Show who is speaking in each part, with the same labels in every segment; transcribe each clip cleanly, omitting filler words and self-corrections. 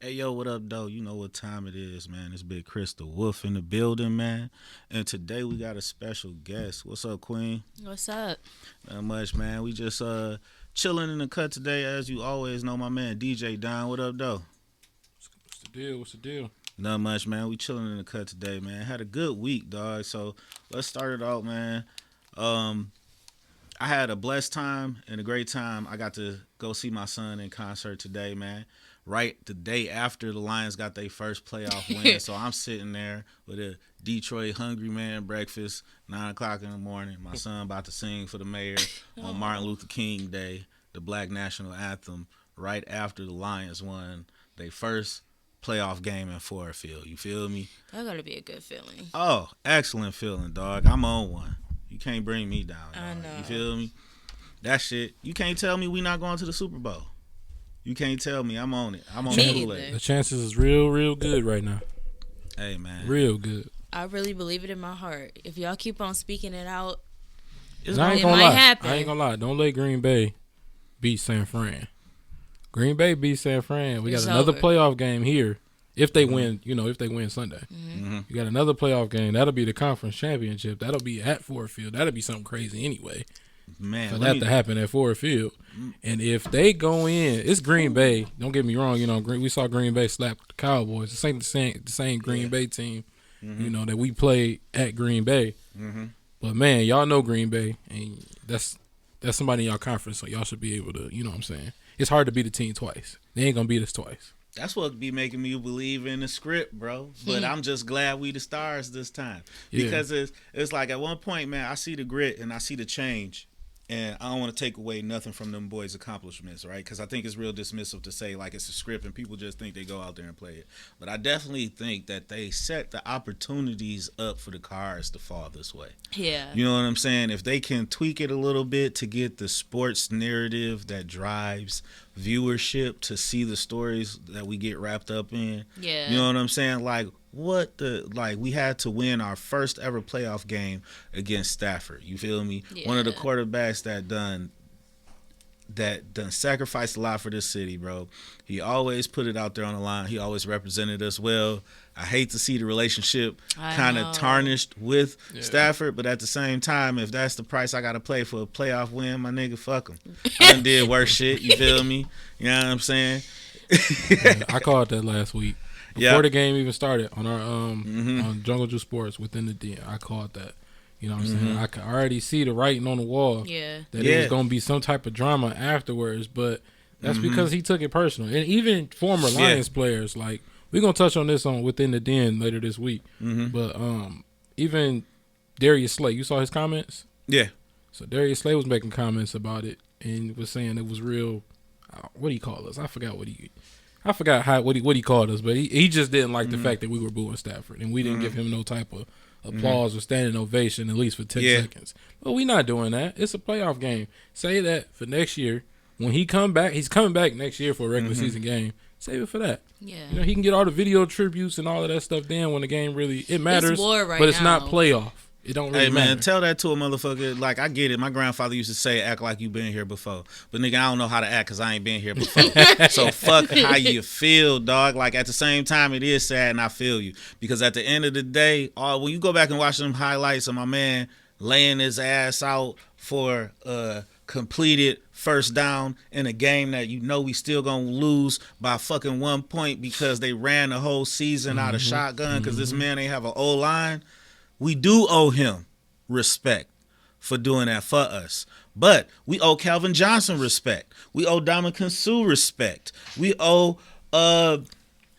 Speaker 1: Hey yo, what up, though? You know what time it is, man. It's Big Chris the Wolf in the building, man. And today we got a special guest. What's up, Queen?
Speaker 2: What's up?
Speaker 1: Not much, man. We just chilling in the cut today, as you always know. My man DJ Don. What up, though?
Speaker 3: What's the deal? What's the deal?
Speaker 1: Not much, man. We chilling in the cut today, man. Had a good week, dog. So let's start it out, man. I had a blessed time and a great time. I got to go see my son in concert today, man. Right the day after the Lions got their first playoff win. So I'm sitting there with a Detroit Hungry Man breakfast, 9 o'clock in the morning. My son about to sing for the mayor on Martin Luther King Day, the Black National Anthem, right after the Lions won their first playoff game in Ford Field. You feel me?
Speaker 2: That gotta be a good feeling.
Speaker 1: Oh, excellent feeling, dog. I'm on one. You can't bring me down, dog.
Speaker 2: I know.
Speaker 1: You feel me? That shit. You can't tell me we not going to the Super Bowl. You can't tell me. I'm on it. I'm on
Speaker 2: Me
Speaker 1: the
Speaker 2: either.
Speaker 1: Kool-Aid.
Speaker 3: The chances is real good right now.
Speaker 1: Hey, man.
Speaker 3: Real good.
Speaker 2: I really believe it in my heart. If y'all keep on speaking it out,
Speaker 1: It's
Speaker 3: And I ain't
Speaker 2: it
Speaker 3: gonna
Speaker 2: might
Speaker 3: lie.
Speaker 2: happen.
Speaker 3: I ain't gonna lie. Don't let Green Bay beat San Fran. Green Bay beat San Fran. We got
Speaker 2: It's
Speaker 3: another
Speaker 2: over.
Speaker 3: playoff game here. If they win, if they win Sunday.
Speaker 1: Mm-hmm.
Speaker 3: You got another playoff game. That'll be the conference championship. That'll be at Ford Field. That'll be something crazy anyway.
Speaker 1: Man,
Speaker 3: For
Speaker 1: let
Speaker 3: that
Speaker 1: me-
Speaker 3: to happen at Ford Field. And if they go in, it's Green Bay. Don't get me wrong. We saw Green Bay slap the Cowboys. This ain't the same Green Bay team, that we played at Green Bay.
Speaker 1: Mm-hmm.
Speaker 3: But man, y'all know Green Bay, and that's somebody in y'all conference, so y'all should be able to. You know what I'm saying? It's hard to beat a team twice. They ain't gonna beat us twice.
Speaker 1: That's what be making me believe in the script, bro. But I'm just glad we the stars this time.
Speaker 3: Yeah.
Speaker 1: Because it's like at one point, man, I see the grit and I see the change. And I don't want to take away nothing from them boys' accomplishments, right? Because I think it's real dismissive to say like it's a script and people just think they go out there and play it. But I definitely think that they set the opportunities up for the Cards to fall this way.
Speaker 2: yeah.
Speaker 1: You know what I'm saying? If they can tweak it a little bit to get the sports narrative that drives viewership to see the stories that we get wrapped up in.
Speaker 2: Yeah.
Speaker 1: You know what I'm saying? Like we had to win our first ever playoff game against Stafford. You feel me?
Speaker 2: Yeah.
Speaker 1: One of the quarterbacks that done sacrificed a lot for this city, bro. He always put it out there on the line. He always represented us well. I hate to see the relationship
Speaker 2: I
Speaker 1: kind
Speaker 2: know.
Speaker 1: of tarnished with
Speaker 3: Yeah.
Speaker 1: Stafford, but at the same time, if that's the price I got to pay for a playoff win, my nigga, fuck him. I done did worse shit, you feel me? You know what I'm saying?
Speaker 3: I called that last week before
Speaker 1: Yeah.
Speaker 3: the game even started on our on Jungle Juice Sports within the den. I called that. You know what I'm saying? I could already see the writing on the wall
Speaker 2: Yeah.
Speaker 3: that
Speaker 1: Yeah.
Speaker 3: it was gonna be some type of drama afterwards, but that's because he took it personal. And even former Lions players, like we're gonna touch on this on within the den later this week. But even Darius Slay, you saw his comments?
Speaker 1: Yeah.
Speaker 3: So Darius Slay was making comments about it and was saying it was real. What do you call us? I forgot what he called us, but he just didn't like the fact that we were booing Stafford and we didn't give him no type of applause or standing ovation at least for 10 seconds. But we not doing that. It's a playoff game. Say that for next year when he come back. He's coming back next year for a regular season game. Save it for that.
Speaker 2: Yeah.
Speaker 3: He can get all the video tributes and all of that stuff then when the game really it matters.
Speaker 2: war right
Speaker 3: but it's
Speaker 2: now.
Speaker 3: not playoff. It don't really
Speaker 1: Hey, man,
Speaker 3: matter.
Speaker 1: tell that to a motherfucker. Like, I get it. My grandfather used to say, act like you been here before. But, nigga, I don't know how to act because I ain't been here before. So, fuck how you feel, dog. Like, at the same time, it is sad, and I feel you. Because at the end of the day, when you go back and watch them highlights of my man laying his ass out for a completed first down in a game that you know we still gonna lose by fucking 1 point because they ran the whole season out of shotgun because this man ain't have an O-line. We do owe him respect for doing that for us. But we owe Calvin Johnson respect. We owe Dominican Sue respect. We owe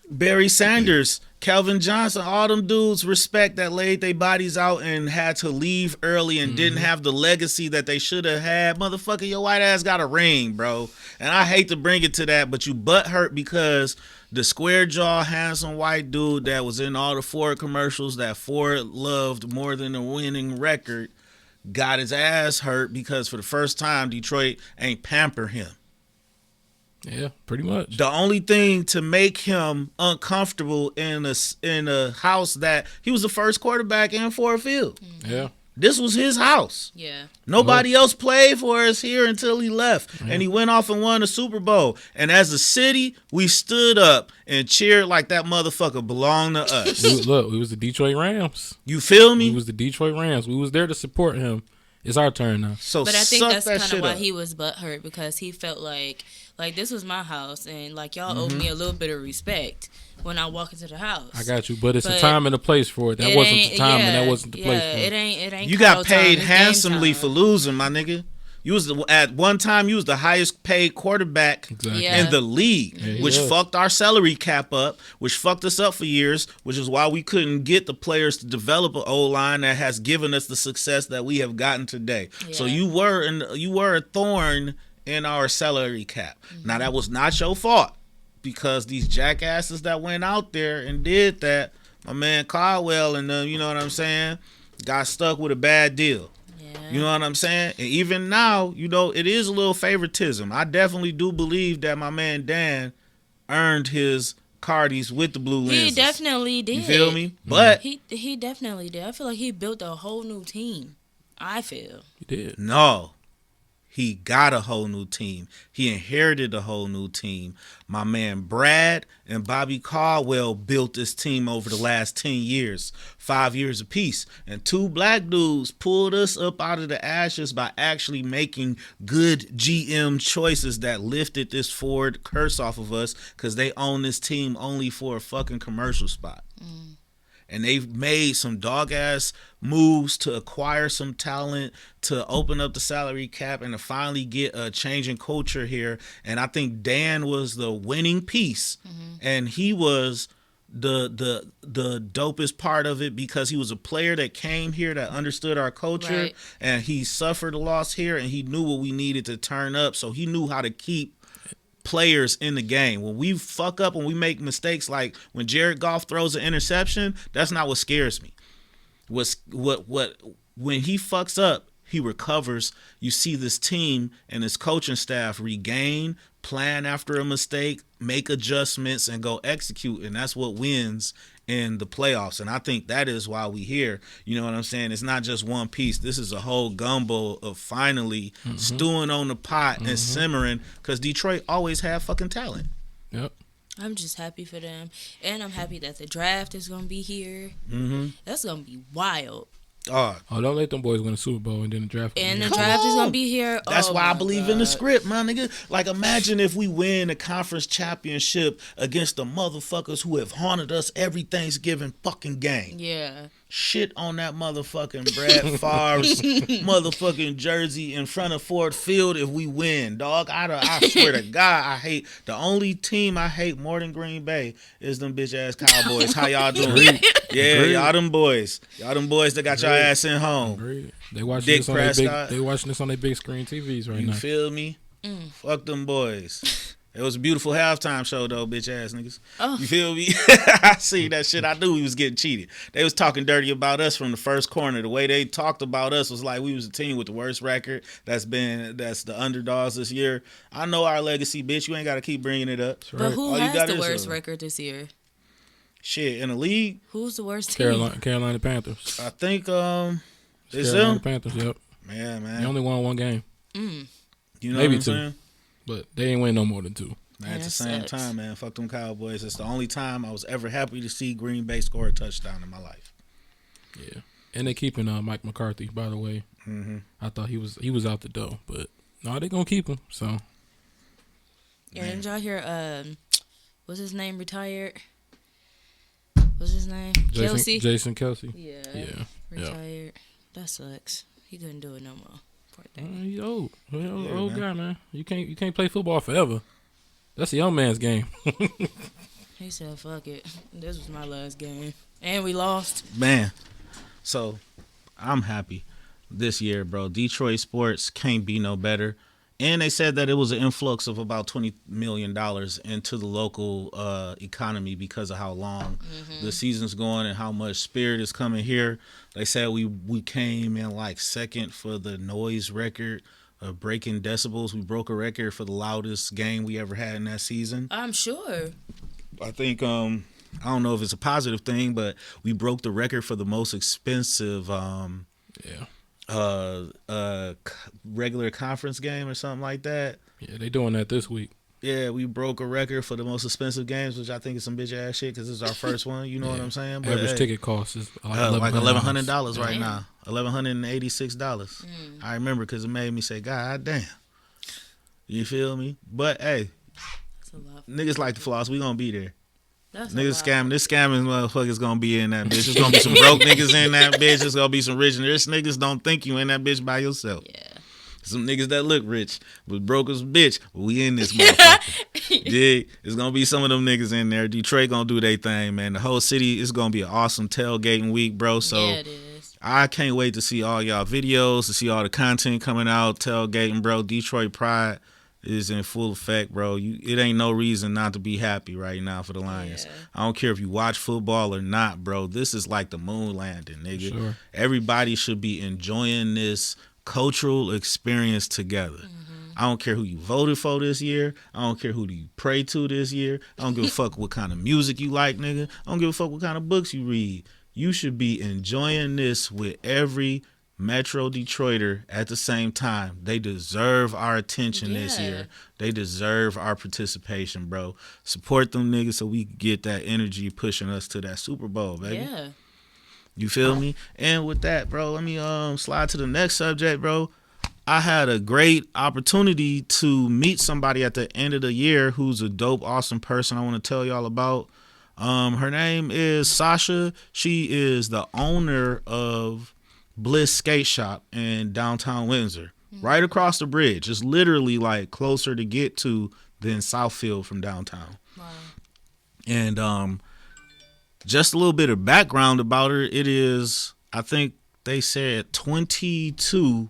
Speaker 1: Barry Sanders, Calvin Johnson, all them dudes respect that laid their bodies out and had to leave early and didn't have the legacy that they should have had. Motherfucker, your white ass got a ring, bro. And I hate to bring it to that, but you butt hurt because the square jaw, handsome white dude that was in all the Ford commercials that Ford loved more than a winning record got his ass hurt because for the first time Detroit ain't pamper him.
Speaker 3: Yeah, pretty much.
Speaker 1: The only thing to make him uncomfortable in a house that he was the first quarterback in Ford Field.
Speaker 3: Yeah.
Speaker 1: This was his house.
Speaker 2: Yeah.
Speaker 1: Nobody else played for us here until he left. And he went off and won the Super Bowl. And as a city, we stood up and cheered like that motherfucker belonged to us.
Speaker 3: We was the Detroit Rams.
Speaker 1: You feel me?
Speaker 3: We was the Detroit Rams. We was there to support him. It's our turn now.
Speaker 1: So
Speaker 2: but I think
Speaker 1: suck
Speaker 2: that's
Speaker 1: that
Speaker 2: kind
Speaker 1: shit
Speaker 2: of why
Speaker 1: up.
Speaker 2: he was butthurt, because he felt like this was my house, and like y'all owed me a little bit of respect when I walk into the house.
Speaker 3: I got you, but it's a time and a place for it. That wasn't the time, and that wasn't the place for it.
Speaker 2: It ain't.
Speaker 1: You got
Speaker 2: call
Speaker 1: paid
Speaker 2: time, it's
Speaker 1: handsomely
Speaker 2: game
Speaker 1: for
Speaker 2: time.
Speaker 1: losing, my nigga. You was at one time you was the highest paid quarterback
Speaker 3: Exactly.
Speaker 2: Yeah.
Speaker 1: in the league,
Speaker 3: Yeah,
Speaker 1: which
Speaker 3: yeah.
Speaker 1: fucked our salary cap up, which fucked us up for years, which is why we couldn't get the players to develop an O-line that has given us the success that we have gotten today. So
Speaker 2: Yeah.
Speaker 1: you were a thorn in our salary cap. Now that was not your fault, because these jackasses that went out there and did that, my man Caldwell and them, you know what I'm saying, got stuck with a bad deal.
Speaker 2: Yeah.
Speaker 1: You know what I'm saying? And even now, you know, it is a little favoritism. I definitely do believe that my man Dan earned his Cardis with the blue lenses.
Speaker 2: He definitely did.
Speaker 1: You feel me? But
Speaker 2: He definitely did. I feel like he built a whole new team. I feel.
Speaker 3: You did.
Speaker 1: no, he got a whole new team. He inherited a whole new team. My man Brad and Bobby Caldwell built this team over the last 10 years, 5 years apiece. And two black dudes pulled us up out of the ashes by actually making good GM choices that lifted this Ford curse off of us, because they own this team only for a fucking commercial spot. And they've made some dog-ass moves to acquire some talent, to open up the salary cap, and to finally get a change in culture here. And I think Dan was the winning piece. And he was the dopest part of it, because he was a player that came here that understood our culture.
Speaker 2: Right.
Speaker 1: And he suffered a loss here, and he knew what we needed to turn up. So he knew how to keep players in the game. When we fuck up, when we make mistakes, like when Jared Goff throws an interception, that's not what scares me. When he fucks up, he recovers. You see this team and his coaching staff regain, plan after a mistake, make adjustments, and go execute. And that's what wins in the playoffs. And I think that is why we here. You know what I'm saying? It's not just one piece. This is a whole gumbo of finally stewing on the pot and simmering, because Detroit always had fucking talent.
Speaker 3: Yep.
Speaker 2: I'm just happy for them, and I'm happy that the draft is gonna be here. That's gonna be wild.
Speaker 1: Oh,
Speaker 3: Don't let them boys win a Super Bowl and then the draft.
Speaker 2: And the
Speaker 1: Come
Speaker 2: draft is
Speaker 1: on.
Speaker 2: gonna be here.
Speaker 1: that's
Speaker 2: Oh
Speaker 1: why I
Speaker 2: my
Speaker 1: believe in the
Speaker 2: God.
Speaker 1: script, my nigga. Like, imagine if we win a conference championship against the motherfuckers who have haunted us every Thanksgiving fucking game.
Speaker 2: Yeah.
Speaker 1: Shit on that motherfucking Brad Favre's motherfucking jersey in front of Ford Field if we win, dog. I swear to God, I hate, the only team I hate more than Green Bay is them bitch ass Cowboys. How y'all doing? Yeah,
Speaker 3: Agreed.
Speaker 1: y'all them boys. Y'all them boys that got your
Speaker 3: Agreed.
Speaker 1: ass in home.
Speaker 3: Agreed. They watching
Speaker 1: Dick
Speaker 3: this on their big.
Speaker 1: Prescott.
Speaker 3: They watching this on their big screen TVs right
Speaker 1: You
Speaker 3: now.
Speaker 1: feel me? Fuck them boys. It was a beautiful halftime show though, bitch ass niggas.
Speaker 2: Oh.
Speaker 1: You feel me? I see that shit. I knew we was getting cheated. They was talking dirty about us from the first corner. The way they talked about us was like we was a team with the worst record. That's the underdogs this year. I know our legacy, bitch. You ain't got to keep bringing it up.
Speaker 2: But who
Speaker 1: All you
Speaker 2: has
Speaker 1: got
Speaker 2: the
Speaker 1: is
Speaker 2: worst
Speaker 1: a-
Speaker 2: record this year?
Speaker 1: Shit in the league.
Speaker 2: Who's the worst team?
Speaker 3: Carolina Panthers.
Speaker 1: I think it's
Speaker 3: Carolina
Speaker 1: them.
Speaker 3: Panthers. Yep.
Speaker 1: Yeah, man.
Speaker 3: They only won one game,
Speaker 1: You know
Speaker 3: maybe
Speaker 1: what I'm
Speaker 3: two.
Speaker 1: saying?
Speaker 3: but they ain't win no more than two.
Speaker 1: Man, at
Speaker 2: that
Speaker 1: the same
Speaker 2: sucks.
Speaker 1: time, man, fuck them Cowboys. It's the only time I was ever happy to see Green Bay score a touchdown in my life.
Speaker 3: Yeah, and they keeping Mike McCarthy. By the way, I thought he was out the door, but no, they gonna keep him. So
Speaker 2: Yeah, did y'all hear? What's his name? Retired. What's his name? Kelsey.
Speaker 3: Jason Kelsey.
Speaker 2: Yeah.
Speaker 3: Yeah.
Speaker 2: Retired. That sucks. He couldn't do it no more. Poor thing.
Speaker 3: He's old. Old
Speaker 1: man.
Speaker 3: guy, man. You can't play football forever. That's a young man's game.
Speaker 2: He said, "Fuck it. This was my last game, and we lost."
Speaker 1: Man, so I'm happy this year, bro. Detroit sports can't be no better. And they said that it was an influx of about $20 million into the local economy because of how long the season's going and how much spirit is coming here. They said we came in like second for the noise record of breaking decibels. We broke a record for the loudest game we ever had in that season.
Speaker 2: I'm sure.
Speaker 1: I think I don't know if it's a positive thing, but we broke the record for the most expensive regular conference game or something like that.
Speaker 3: Yeah, they doing that this week.
Speaker 1: Yeah, we broke a record for the most expensive games, which I think is some bitch ass shit because this is our first one. You know what I'm saying? But
Speaker 3: average ticket cost is like
Speaker 1: $1,100 right now. $1,186. I remember because it made me say, "God damn." You feel me? But hey, niggas like the floss. We gonna be there. Niggas scamming. This scamming motherfuckers gonna be in that bitch. There's gonna be some broke niggas in that bitch. There's gonna be some rich. There's niggas don't think you in that bitch by yourself.
Speaker 2: Yeah.
Speaker 1: Some niggas that look rich, but broke as bitch. We in this motherfucker. Dig? There's gonna be some of them niggas in there. Detroit gonna do their thing, man. The whole city is gonna be an awesome tailgating week, bro. So
Speaker 2: yeah, it is.
Speaker 1: I can't wait to see all y'all videos, to see all the content coming out, tailgating, bro. Detroit Pride is in full effect, bro. It ain't no reason not to be happy right now for the Lions.
Speaker 2: Yeah.
Speaker 1: I don't care if you watch football or not, bro. This is like the moon landing, nigga.
Speaker 3: Sure.
Speaker 1: Everybody should be enjoying this cultural experience together. I don't care who you voted for this year. I don't care who you pray to this year. I don't give a fuck what kind of music you like, nigga. I don't give a fuck what kind of books you read. You should be enjoying this with every Metro Detroiter at the same time. They deserve our attention this year. They deserve our participation, bro. Support them niggas so we can get that energy pushing us to that Super Bowl, baby.
Speaker 2: Yeah.
Speaker 1: You feel me? And with that, bro, let me slide to the next subject, bro. I had a great opportunity to meet somebody at the end of the year who's a dope, awesome person I want to tell y'all about. Her name is Sasha. She is the owner of Bliss Skate Shop in downtown Windsor. Right across the bridge. It's literally like closer to get to than Southfield from downtown.
Speaker 2: Wow.
Speaker 1: And just a little bit of background about her. It is, I think they said 22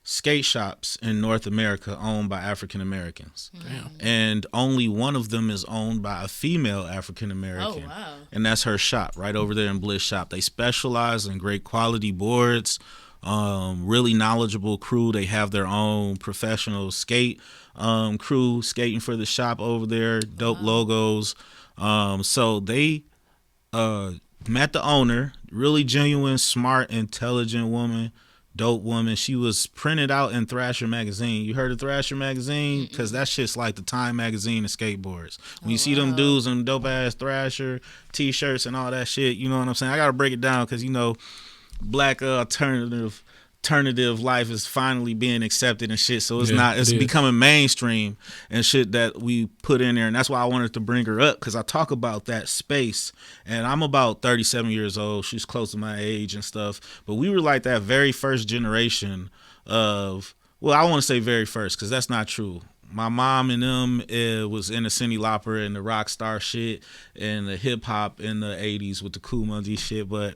Speaker 1: skate shops in North America owned by African Americans.
Speaker 3: Damn.
Speaker 1: And only one of them is owned by a female African American.
Speaker 2: Oh, wow.
Speaker 1: And that's her shop right over there in Bliss Shop. They specialize in great quality boards, really knowledgeable crew. They have their own professional skate crew skating for the shop over there. Dope logos. So they met the owner, really genuine, smart, intelligent woman, dope woman. She was printed out in Thrasher magazine. You heard of Thrasher magazine? Because that shit's like the Time magazine of skateboards. When you see them dudes in dope ass Thrasher t-shirts and all that shit, you know what I'm saying? I gotta break it down because, you know, black alternative life is finally being accepted and shit, so it's becoming mainstream and shit that we put in there. And that's why I wanted to bring her up, because I talk about that space. And I'm about 37 years old. She's close to my age and stuff, but we were like that very first generation of, well, I want to say very first because that's not true. My mom and them was in the Cyndi Lauper and the rock star shit and the hip hop in the 80s with the Kool Moe shit, but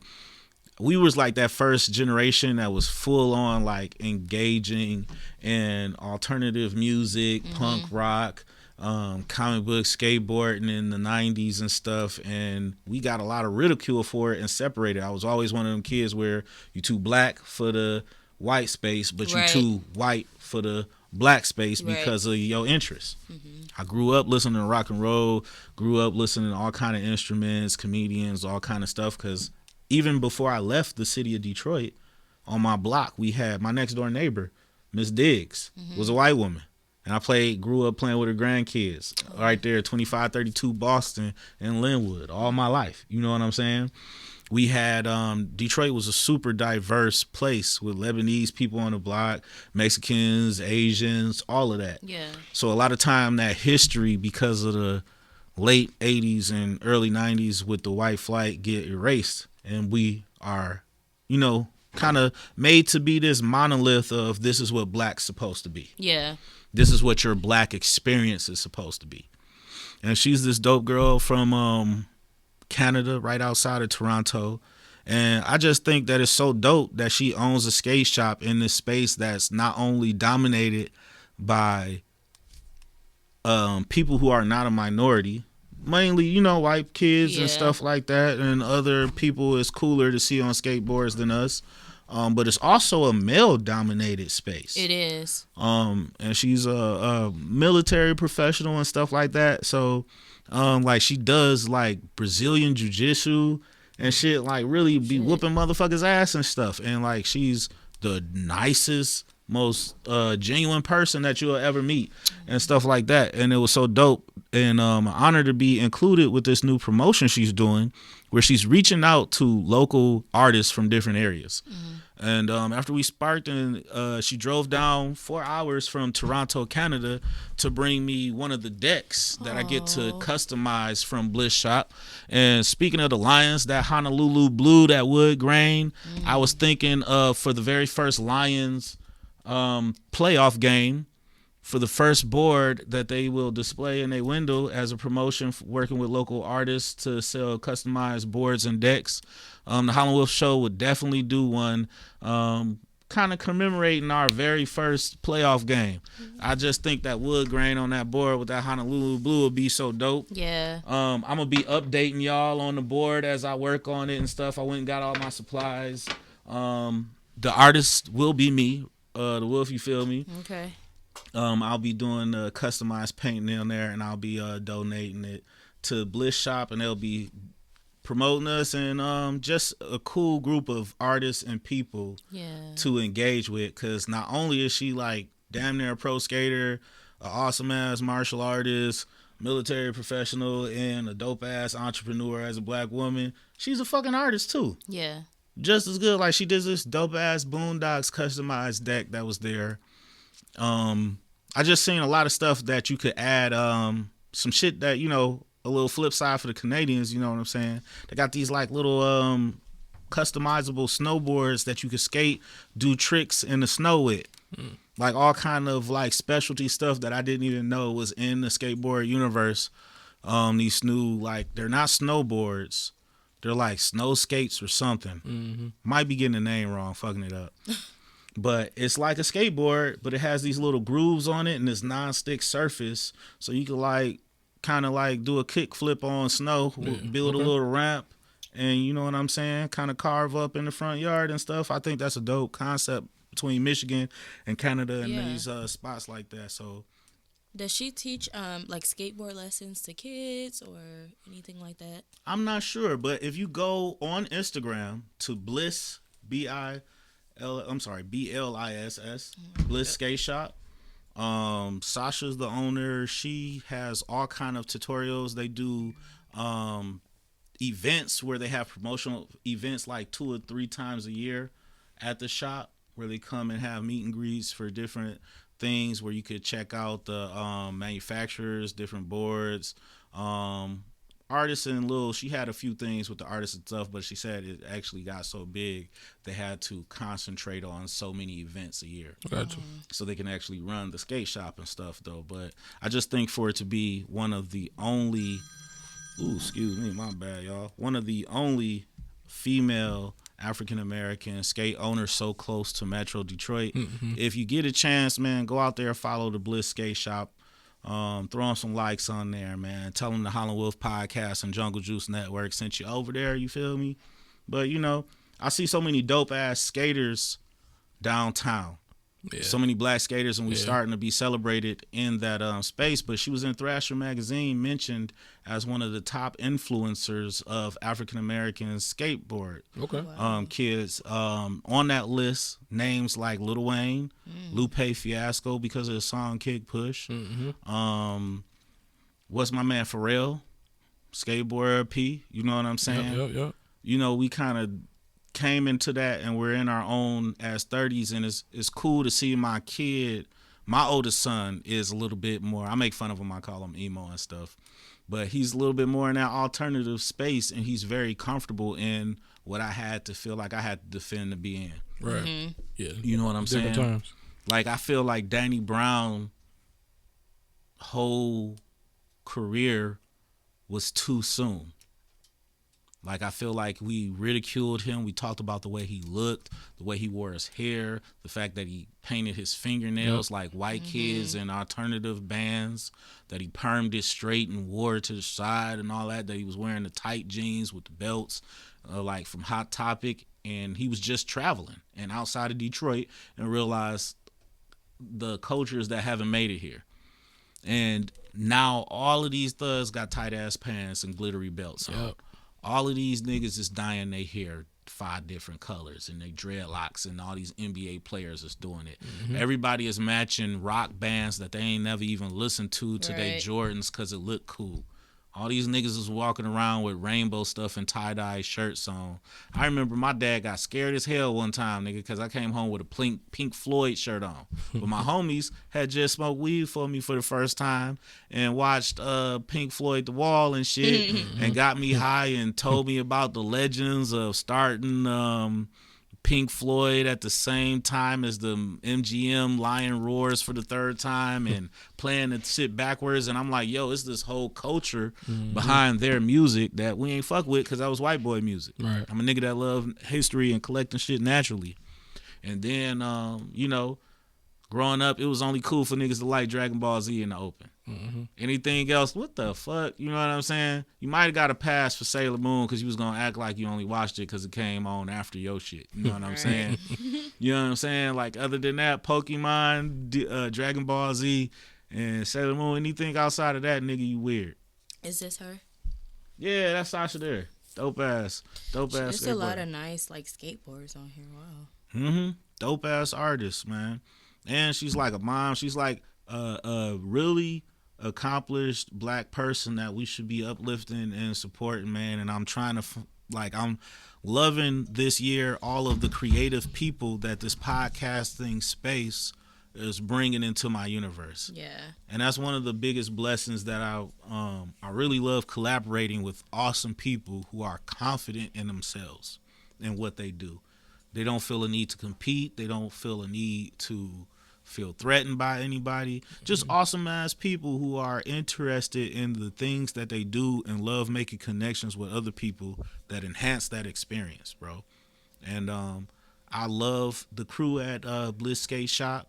Speaker 1: we was like that first generation that was full on like engaging in alternative music, punk rock, comic book, skateboarding in the 90s and stuff. And we got a lot of ridicule for it and separated. I was always one of them kids where you too black for the white space, but you too white for the black space because of your interests. I grew up listening to rock and roll, grew up listening to all kind of instruments, comedians, all kind of stuff, because even before I left the city of Detroit, on my block, we had my next door neighbor, Miss Diggs, was a white woman. And I grew up playing with her grandkids right there, 2532 Boston and Linwood, all my life. You know what I'm saying? We had, Detroit was a super diverse place with Lebanese people on the block, Mexicans, Asians, all of that.
Speaker 2: Yeah.
Speaker 1: So a lot of time that history, because of the late 80s and early 90s with the white flight, get erased. And we are, you know, kind of made to be this monolith of this is what black's supposed to be.
Speaker 2: Yeah.
Speaker 1: This is what your black experience is supposed to be. And she's this dope girl from Canada, right outside of Toronto. And I just think that it's so dope that she owns a skate shop in this space that's not only dominated by people who are not a minority, mainly, you know, white kids and stuff like that, and other people is cooler to see on skateboards than us. But it's also a male-dominated space.
Speaker 2: It is.
Speaker 1: And she's a military professional and stuff like that. So, like, she does, like, Brazilian jiu-jitsu and shit, like really be whooping motherfuckers' ass and stuff. And like she's the nicest, most genuine person that you'll ever meet and stuff like that. And it was so dope and an honor to be included with this new promotion she's doing where she's reaching out to local artists from different areas. And after we sparked, and she drove down 4 hours from Toronto, Canada, to bring me one of the decks that I get to customize from Bliss Shop. And speaking of the Lions, that Honolulu blue, that wood grain, I was thinking for the very first Lions playoff game, for the first board that they will display in a window as a promotion for working with local artists to sell customized boards and decks. The Howling Wolf show would definitely do one kind of commemorating our very first playoff game. I just think that wood grain on that board with that Honolulu blue would be so dope.
Speaker 2: Yeah.
Speaker 1: I'm going to be updating y'all on the board as I work on it and stuff. I went and got all my supplies. The artist will be me, the Wolf, you feel me?
Speaker 2: Okay.
Speaker 1: I'll be doing customized painting in there, and I'll be donating it to Bliss Shop, and they'll be promoting us, and just a cool group of artists and people to engage with. Because not only is she like damn near a pro skater, an awesome ass martial artist, military professional, and a dope ass entrepreneur as a black woman, she's a fucking artist too.
Speaker 2: Yeah. Just
Speaker 1: as good. Like she did this dope ass Boondocks customized deck that was there. I just seen a lot of stuff that you could add, some shit that, you know, a little flip side for the Canadians, you know what I'm saying? They got these like little customizable snowboards that you could skate, do tricks in the snow with. Like all kind of like specialty stuff that I didn't even know was in the skateboard universe. These new, like, they're not snowboards. They're like snow skates or something. Might be getting the name wrong, fucking it up. But it's like a skateboard, but it has these little grooves on it and this non-stick surface. So you can like kind of like do a kick flip on snow, build a little ramp, and you know what I'm saying? Kind of carve up in the front yard and stuff. I think that's a dope concept between Michigan and Canada and these spots like that. So
Speaker 2: does she teach like skateboard lessons to kids or anything like that?
Speaker 1: I'm not sure, but if you go on Instagram to Bliss, BLISS, Bliss Skate Shop. Sasha's the owner. She has all kind of tutorials. They do events where they have promotional events like 2 or 3 times a year at the shop, where they come and have meet and greets for different things, where you could check out the manufacturers, different boards, artists, and she had a few things with the artists and stuff, but she said it actually got so big they had to concentrate on so many events a year.
Speaker 3: Gotcha.
Speaker 1: So they can actually run the skate shop and stuff though. But I just think for it to be one of the only, excuse me, my bad, y'all, one of the only female African-American skate owners so close to Metro Detroit. If you get a chance, man, go out there, follow the Bliss Skate Shop. Throw on some likes on there, man. Tell them the Howling Wolf podcast and Jungle Juice Network sent you over there, you feel me? But, you know, I see so many dope-ass skaters downtown. Yeah. So many black skaters, and we're starting to be celebrated in that space. But she was in Thrasher magazine, mentioned as one of the top influencers of African-American skateboard kids. On that list, names like Lil Wayne, Lupe Fiasco because of the song Kick Push. What's my man Pharrell? Skateboard P, you know what I'm saying?
Speaker 3: Yep.
Speaker 1: You know, we kind of came into that, and we're in our own as 30s, and it's cool to see my kid. My oldest son is a little bit more, I make fun of him, I call him emo and stuff, but he's a little bit more in that alternative space, and he's very comfortable in what I had to feel like I had to defend to be in.
Speaker 3: Right. Yeah.
Speaker 1: You know what I'm saying?
Speaker 3: Times.
Speaker 1: Like, I feel like Danny Brown's whole career was too soon. Like, I feel like we ridiculed him. We talked about the way he looked, the way he wore his hair, the fact that he painted his fingernails like white kids in alternative bands, that he permed it straight and wore it to the side and all that he was wearing the tight jeans with the belts, like from Hot Topic. And he was just traveling and outside of Detroit and realized the cultures that haven't made it here. And now all of these thugs got tight-ass pants and glittery belts on. All of these niggas is dyeing their hair 5 different colors and they dreadlocks, and all these NBA players is doing it. Everybody is matching rock bands that they ain't never even listened to their
Speaker 2: Right.
Speaker 1: Jordans because it looked cool. All these niggas is walking around with rainbow stuff and tie-dye shirts on. I remember my dad got scared as hell one time, nigga, because I came home with a Pink Floyd shirt on. But my homies had just smoked weed for me for the first time and watched Pink Floyd The Wall and shit and got me high and told me about the legends of starting Pink Floyd at the same time as the MGM Lion Roars for the 3rd time and playing the shit backwards. And I'm like, yo, it's this whole culture behind their music that we ain't fuck with because that was white boy music.
Speaker 3: Right.
Speaker 1: I'm a nigga that love history and collecting shit naturally. And then, you know, growing up, it was only cool for niggas to like Dragon Ball Z in the open. Anything else, what the fuck? You know what I'm saying? You might have got a pass for Sailor Moon because you was gonna act like you only watched it because it came on after your shit. You know what I'm saying? You know what I'm saying? Like, other than that, Pokemon, Dragon Ball Z, and Sailor Moon, anything outside of that, nigga, you weird.
Speaker 2: Is this her?
Speaker 1: Yeah, that's Sasha there. Dope ass.
Speaker 2: There's a lot of nice like skateboards on here. Wow.
Speaker 1: Dope ass artist, man. And she's like a mom. She's like a really accomplished black person that we should be uplifting and supporting, man. And I'm trying to I'm loving this year all of the creative people that this podcasting space is bringing into my universe.
Speaker 2: Yeah.
Speaker 1: And that's one of the biggest blessings that I really love, collaborating with awesome people who are confident in themselves and what they do. They don't feel a need to compete. They don't feel a need to feel threatened by anybody. Just awesome ass people who are interested in the things that they do and love making connections with other people that enhance that experience, bro. And I love the crew at Bliss Skate Shop.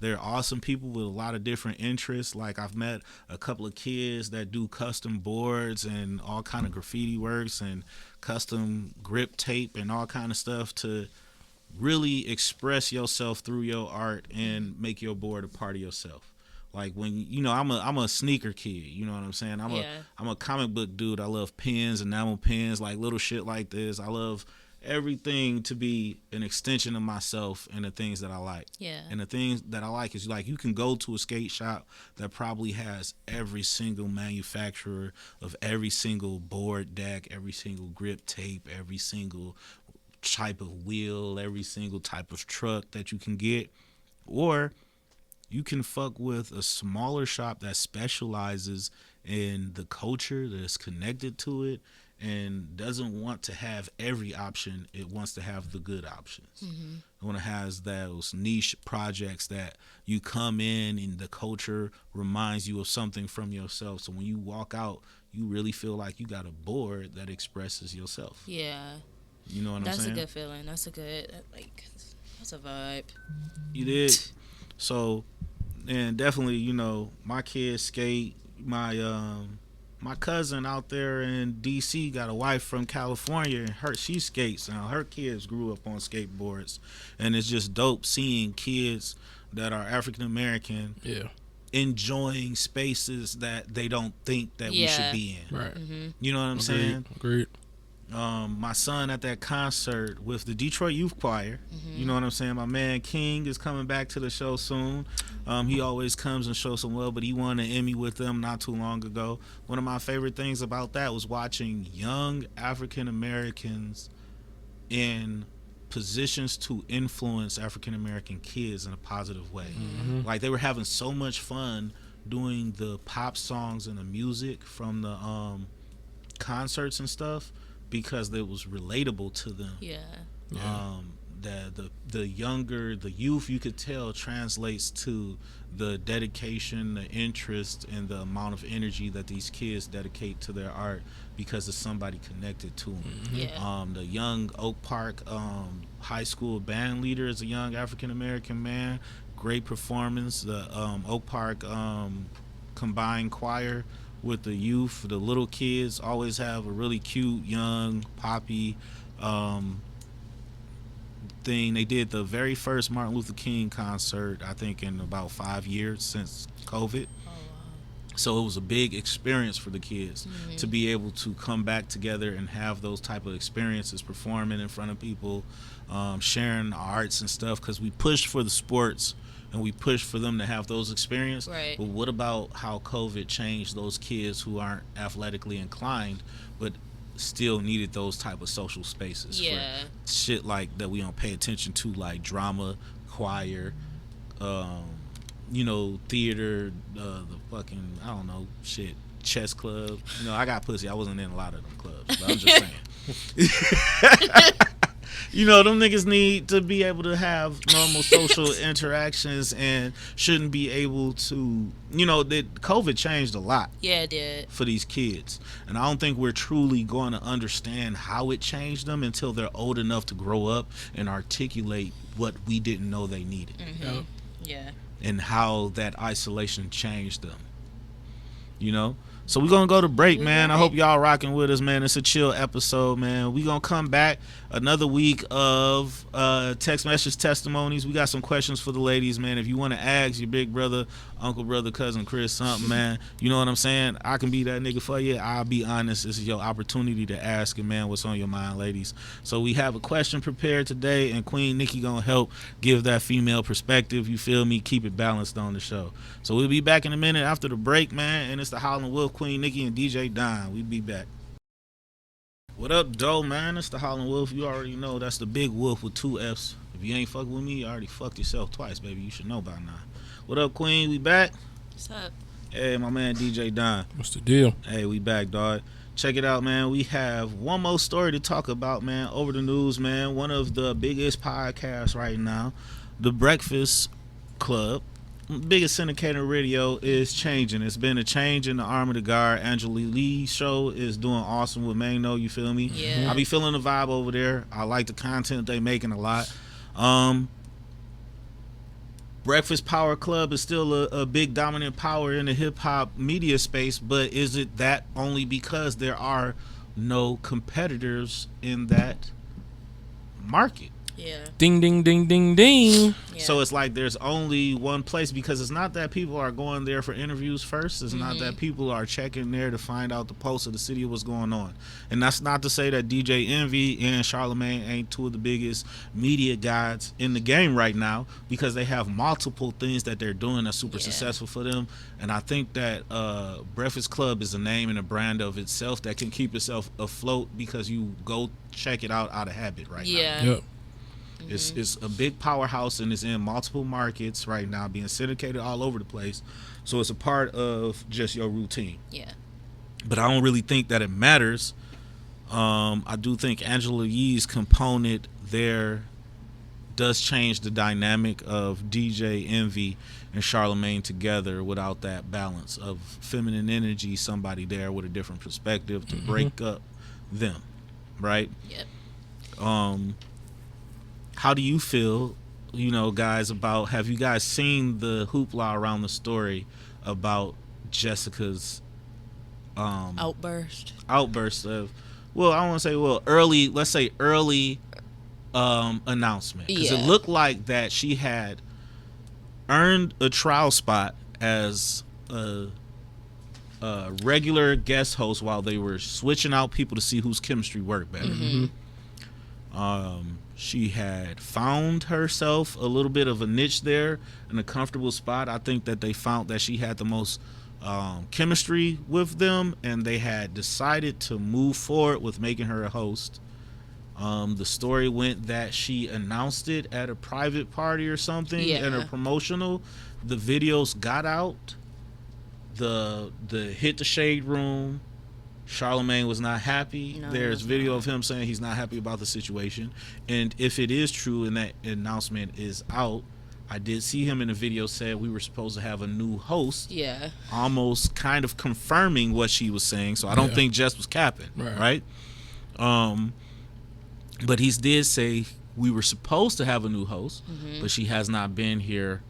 Speaker 1: They're awesome people with a lot of different interests. Like, I've met a couple of kids that do custom boards and all kind of graffiti works and custom grip tape and all kind of stuff to really express yourself through your art and make your board a part of yourself. Like, when, you know, I'm a sneaker kid, you know what I'm saying? I'm a comic book dude. I love pens, enamel pens, like little shit like this. I love everything to be an extension of myself and the things that I like.
Speaker 2: Yeah.
Speaker 1: And the things that I like is, like, you can go to a skate shop that probably has every single manufacturer of every single board deck, every single grip tape, every single type of wheel, every single type of truck that you can get. Or you can fuck with a smaller shop that specializes in the culture that's connected to it and doesn't want to have every option. It wants to have the good options. It want to have those niche projects that you come in and the culture reminds you of something from yourself. So when you walk out, you really feel like you got a board that expresses yourself.
Speaker 2: Yeah.
Speaker 1: You know what I'm saying?
Speaker 2: That's a good feeling. That's a good, like, that's a vibe.
Speaker 1: You did. So, and definitely, you know, my kids skate. My cousin out there in DC got a wife from California, and she skates. Now, her kids grew up on skateboards, and it's just dope seeing kids that are African American enjoying spaces that they don't think that we should be in.
Speaker 3: Right.
Speaker 1: You know what I'm saying?
Speaker 3: Agreed.
Speaker 1: My son at that concert with the Detroit Youth Choir, you know what I'm saying? My man King is coming back to the show soon. He always comes and shows some love, but he won an Emmy with them not too long ago. One of my favorite things about that was watching young African Americans in positions to influence African American kids in a positive way. Like, they were having so much fun doing the pop songs and the music from the concerts and stuff, because it was relatable to them. The youth, you could tell, translates to the dedication, the interest, and the amount of energy that these kids dedicate to their art because of somebody connected to them. The young Oak Park high school band leader is a young African American man. Great performance. The Oak Park combined choir with the youth, the little kids, always have a really cute, young, poppy thing. They did the very first Martin Luther King concert, I think, in about 5 years since COVID. So it was a big experience for the kids to be able to come back together and have those type of experiences, performing in front of people, sharing arts and stuff, because we pushed for the sports and we pushed for them to have those experiences.
Speaker 2: Right.
Speaker 1: But what about how COVID changed those kids who aren't athletically inclined but still needed those type of social spaces
Speaker 2: Yeah.
Speaker 1: for shit like that we don't pay attention to, like drama, choir, theater, the fucking, I don't know, shit, chess club. I got pussy. I wasn't in a lot of them clubs, but I'm just saying. Them niggas need to be able to have normal social interactions and shouldn't be able to, that COVID changed a lot.
Speaker 2: Yeah, it did.
Speaker 1: For these kids. And I don't think we're truly going to understand how it changed them until they're old enough to grow up and articulate what we didn't know they needed.
Speaker 2: Mm-hmm. Yeah.
Speaker 1: And how that isolation changed them. So we're going to go to break, man. I hope y'all rocking with us, man. It's a chill episode, man. We're going to come back another week of text message testimonies. We got some questions for the ladies, man. If you want to ask your big brother, uncle, brother, cousin, Chris, something, man, you know what I'm saying? I can be that nigga for you. I'll be honest. This is your opportunity to ask it, man, what's on your mind, ladies. So we have a question prepared today, and Queen Nikki going to help give that female perspective. You feel me? Keep it balanced on the show. So we'll be back in a minute after the break, man. And it's the Howling Wolf, Queen Nikki, and DJ Don. We'll be back. What up, Doe, man? It's the Howling Wolf. You already know that's the big wolf with 2 F's. If you ain't fucking with me, you already fucked yourself twice, baby. You should know by now. What up, Queen? We back?
Speaker 2: What's up?
Speaker 1: Hey, my man DJ Don.
Speaker 3: What's the deal?
Speaker 1: Hey, we back, dog. Check it out, man. We have one more story to talk about, man. Over the news, man. One of the biggest podcasts right now, The Breakfast Club, biggest syndicated radio, is changing. It's been a change in the arm of the guard. Angela Lee's show is doing awesome with Mano, you feel me?
Speaker 2: Yeah.
Speaker 1: I be feeling the vibe over there. I like the content they making a lot. Breakfast Power Club is still a big dominant power in the hip-hop media space, but is it that only because there are no competitors in that market?
Speaker 2: Yeah.
Speaker 3: Ding, ding, ding, ding, ding.
Speaker 2: Yeah.
Speaker 1: So it's like there's only one place, because it's not that people are going there for interviews first. It's not that people are checking there to find out the pulse of the city of what's going on. And that's not to say that DJ Envy and Charlemagne ain't two of the biggest media guys in the game right now, because they have multiple things that they're doing that's super successful for them. And I think that Breakfast Club is a name and a brand of itself that can keep itself afloat because you go check it out of habit right now.
Speaker 3: Yep.
Speaker 1: It's a big powerhouse, and it's in multiple markets right now, being syndicated all over the place. So it's a part of just your routine.
Speaker 2: Yeah.
Speaker 1: But I don't really think that it matters. I do think Angela Yee's component there does change the dynamic of DJ Envy and Charlemagne together without that balance of feminine energy, somebody there with a different perspective to break up them, right?
Speaker 2: Yep.
Speaker 1: How do you feel, guys, about, have you guys seen the hoopla around the story about Jessica's
Speaker 2: outburst
Speaker 1: of, well, I don't want to say, early announcement, because it looked like that she had earned a trial spot as a regular guest host while they were switching out people to see whose chemistry worked better. She had found herself a little bit of a niche there in a comfortable spot. I think that they found that she had the most chemistry with them, and they had decided to move forward with making her a host. The story went that she announced it at a private party or something, at a promotional. The videos got out. The hit the shade room. Charlemagne was not happy.
Speaker 2: No,
Speaker 1: There's video of him saying he's not happy about the situation. And if it is true and that announcement is out, I did see him in a video said we were supposed to have a new host.
Speaker 2: Yeah.
Speaker 1: Almost kind of confirming what she was saying. So I don't think Jess was capping. Right? But he did say we were supposed to have a new host, but she has not been here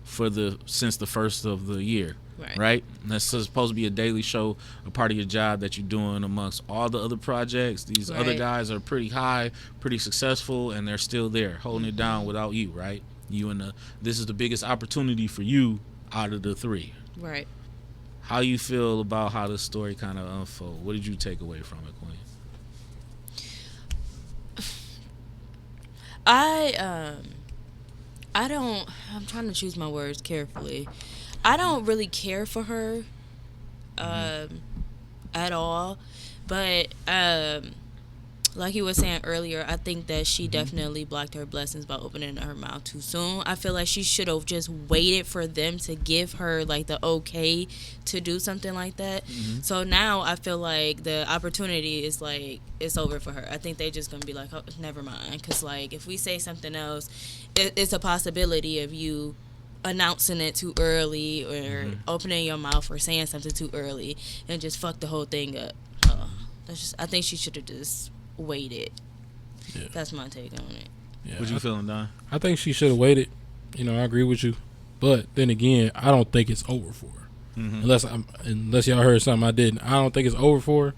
Speaker 1: since the first of the year. Right? And that's supposed to be a daily show, a part of your job that you're doing amongst all the other projects. These other guys are pretty high, pretty successful, and they're still there holding it down without you, right? This is the biggest opportunity for you out of the 3.
Speaker 2: Right.
Speaker 1: How you feel about how the story kind of unfold? What did you take away from it, Queen?
Speaker 2: I don't. I'm trying to choose my words carefully. I don't really care for her, at all. But like you were saying earlier, I think that she definitely blocked her blessings by opening her mouth too soon. I feel like she should have just waited for them to give her like the okay to do something like that. So now I feel like the opportunity is like it's over for her. I think they just gonna be like, oh, never mind, because like if we say something else, it's a possibility of you announcing it too early or opening your mouth or saying something too early and just fuck the whole thing up. I think she should have just waited. Yeah. That's my take on it.
Speaker 3: Yeah,
Speaker 1: what you feeling, Don?
Speaker 3: I think she should have waited. You know, I agree with you. But then again, I don't think it's over for her. Unless y'all heard something I didn't. I don't think it's over for her.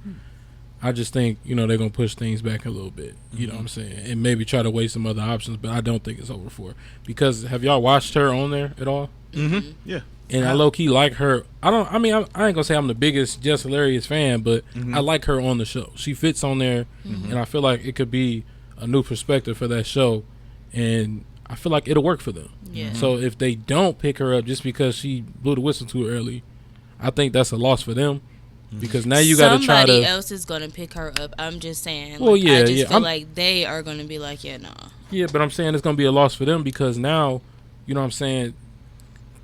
Speaker 3: I just think, you know, they're going to push things back a little bit. You know what I'm saying? And maybe try to weigh some other options, but I don't think it's over for her. Because have y'all watched her on there at all?
Speaker 1: Yeah.
Speaker 3: And I low-key like her. I ain't going to say I'm the biggest Jess Hilarious fan, but I like her on the show. She fits on there, and I feel like it could be a new perspective for that show, and I feel like it'll work for them.
Speaker 2: Yeah.
Speaker 3: So if they don't pick her up just because she blew the whistle too early, I think that's a loss for them. Because now you got to try to.
Speaker 2: Somebody else is going to pick her up. I'm just saying.
Speaker 3: Well, yeah,
Speaker 2: I just feel like they are going to be like, yeah, nah.
Speaker 3: Yeah, but I'm saying it's going to be a loss for them because now, you know what I'm saying,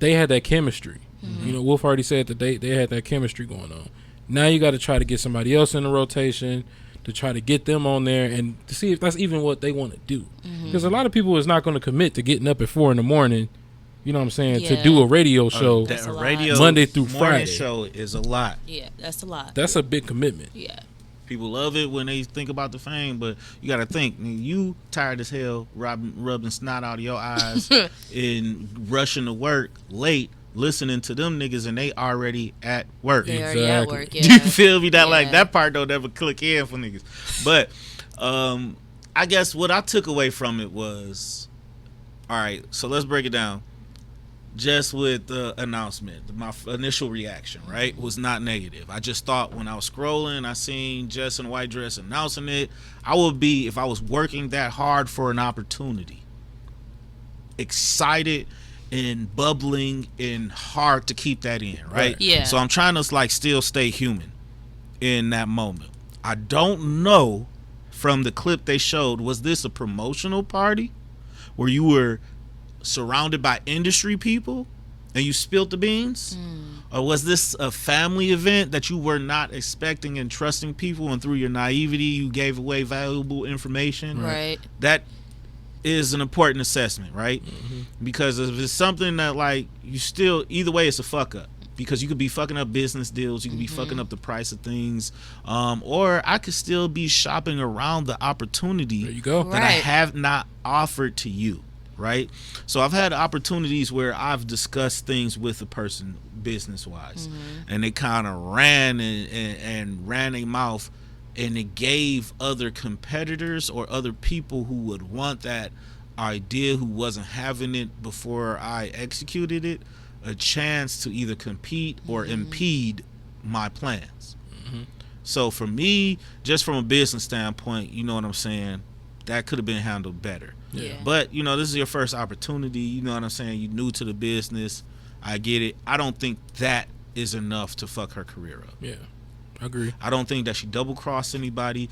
Speaker 3: they had that chemistry. You know, Wolff already said that they had that chemistry going on. Now you got to try to get somebody else in the rotation to try to get them on there and to see if that's even what they want to do. Because a lot of people is not going to commit to getting up at 4 a.m, you know what I'm saying, to do a radio show Monday through Friday.
Speaker 1: Show is a lot.
Speaker 2: Yeah, that's a lot.
Speaker 3: That's a big commitment.
Speaker 2: Yeah.
Speaker 1: People love it when they think about the fame, but you got to think, you tired as hell, rubbing snot out of your eyes and rushing to work late, listening to them niggas, and they already at work.
Speaker 2: They already at work, yeah.
Speaker 1: You feel me? Like that part don't ever click in for niggas. But I guess what I took away from it was, all right, so let's break it down. Just with the announcement, my initial reaction, right, was not negative. I just thought when I was scrolling, I seen Jess in a white dress announcing it. I would be, if I was working that hard for an opportunity, excited and bubbling and hard to keep that in, right?
Speaker 2: Yeah.
Speaker 1: So I'm trying to like still stay human in that moment. I don't know from the clip they showed, was this a promotional party where you were surrounded by industry people and you spilled the beans? Or was this a family event that you were not expecting and trusting people, and through your naivety you gave away valuable information?
Speaker 2: Right.
Speaker 1: That is an important assessment, right? Because if it's something that like you still, either way it's a fuck up, because you could be fucking up business deals, you could be fucking up the price of things, or I could still be shopping around the opportunity
Speaker 3: there you go.
Speaker 1: that I have not offered to you. Right, so I've had opportunities where I've discussed things with a person business wise, and they kind of ran and ran their mouth, and it gave other competitors or other people who would want that idea, who wasn't having it before I executed it, a chance to either compete or impede my plans. So for me, just from a business standpoint, you know what I'm saying, that could have been handled better.
Speaker 2: Yeah.
Speaker 1: But, you know, this is your first opportunity. You know what I'm saying? You're new to the business. I get it. I don't think that is enough to fuck her career up.
Speaker 3: Yeah, I agree.
Speaker 1: I don't think that she double-crossed anybody.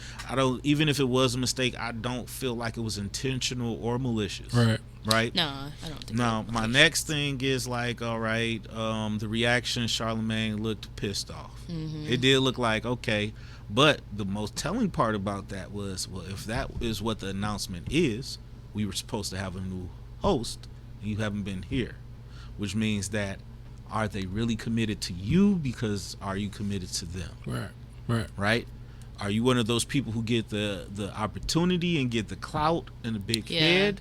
Speaker 1: Even if it was a mistake, I don't feel like it was intentional or malicious. Right?
Speaker 2: No, I don't think.
Speaker 1: Now, my next thing is like, all right, the reaction, Charlamagne looked pissed off. It did look like, okay. But the most telling part about that was, well, if that is what the announcement is, we were supposed to have a new host, and you haven't been here, which means that, are they really committed to you, because are you committed to them? Right? Are you one of those people who get the opportunity and get the clout and the big head,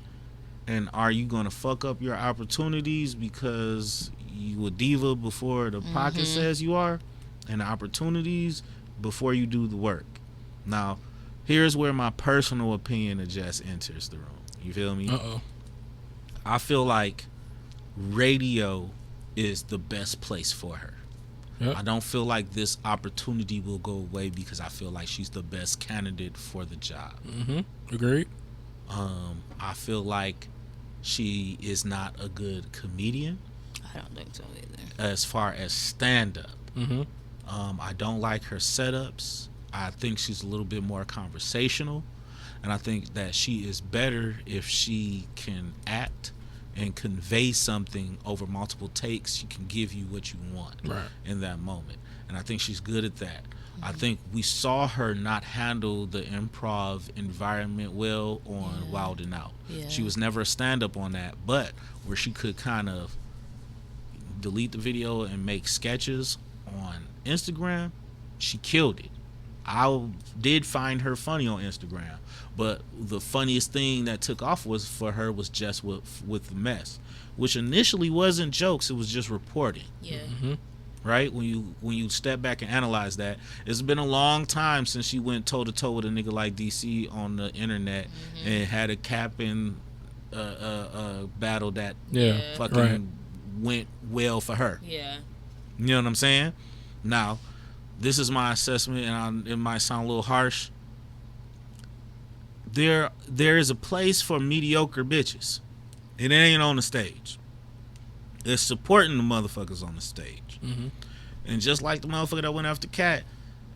Speaker 1: and are you going to fuck up your opportunities because you a diva before the pocket says you are, and the opportunities before you do the work? Now, here's where my personal opinion of Jess enters the room. You feel me? I feel like radio is the best place for her.
Speaker 3: Yep.
Speaker 1: I don't feel like this opportunity will go away because I feel like she's the best candidate for the job.
Speaker 3: Agreed.
Speaker 1: I feel like she is not a good comedian.
Speaker 2: I don't think so either.
Speaker 1: As far as stand-up. I don't like her setups. I think she's a little bit more conversational. And I think that she is better if she can act and convey something over multiple takes. She can give you what you want in that moment. And I think she's good at that. I think we saw her not handle the improv environment well on Wild 'N Out.
Speaker 2: Yeah.
Speaker 1: She was never a stand-up on that, but where she could kind of delete the video and make sketches on Instagram, she killed it. I did find her funny on Instagram, but the funniest thing that took off was for her was just with the mess, which initially wasn't jokes, it was just reporting.
Speaker 2: Yeah.
Speaker 1: Right? When you step back and analyze that, it's been a long time since she went toe to toe with a nigga like DC on the internet and had a capping battle that fucking went well for her.
Speaker 2: Yeah.
Speaker 1: You know what I'm saying? Now, this is my assessment, and it might sound a little harsh. There is a place for mediocre bitches. It ain't on the stage. It's supporting the motherfuckers on the stage. And just like the motherfucker that went after Cat,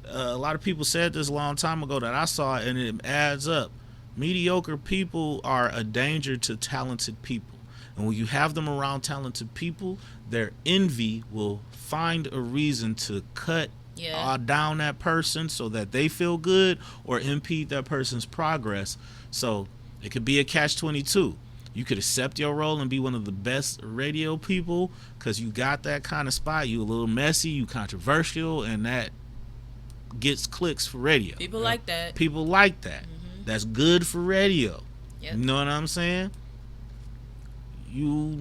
Speaker 1: a lot of people said this a long time ago that I saw it, and it adds up. Mediocre people are a danger to talented people. And when you have them around talented people, their envy will find a reason to cut down that person so that they feel good or impede that person's progress. So it could be a catch-22. You could accept your role and be one of the best radio people because you got that kind of spot. You a little messy, you controversial, and that gets clicks for radio.
Speaker 2: People like that.
Speaker 1: People like that. That's good for radio.
Speaker 2: Yep.
Speaker 1: You know what I'm saying? You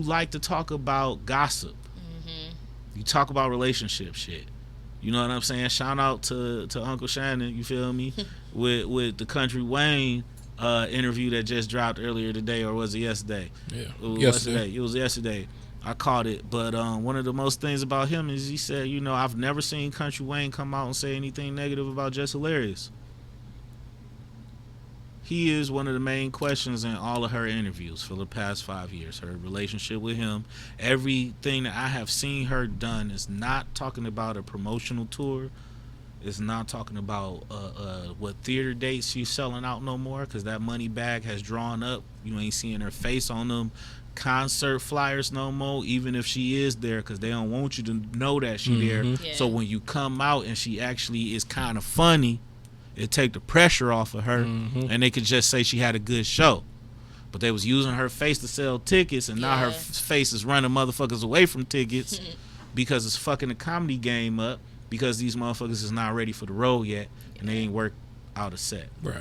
Speaker 1: like to talk about gossip. You talk about relationship shit. You know what I'm saying? Shout out to Uncle Shannon, you feel me? with the Country Wayne interview that just dropped earlier today, or was it yesterday?
Speaker 3: Yeah.
Speaker 1: It was yesterday. I caught it. But one of the most things about him is he said, you know, I've never seen Country Wayne come out and say anything negative about Just Hilarious. He is one of the main questions in all of her interviews for the past 5 years. Her relationship with him, everything that I have seen her done is not talking about a promotional tour. It's not talking about what theater dates she's selling out no more, because that money bag has drawn up. You ain't seeing her face on them concert flyers no more, even if she is there, because they don't want you to know that she there.
Speaker 2: Yeah.
Speaker 1: So when you come out and she actually is kind of funny, it take the pressure off of her, and they could just say she had a good show. But they was using her face to sell tickets, and now her face is running motherfuckers away from tickets because it's fucking the comedy game up, because these motherfuckers is not ready for the road yet, and they ain't worked out a set.
Speaker 3: Right.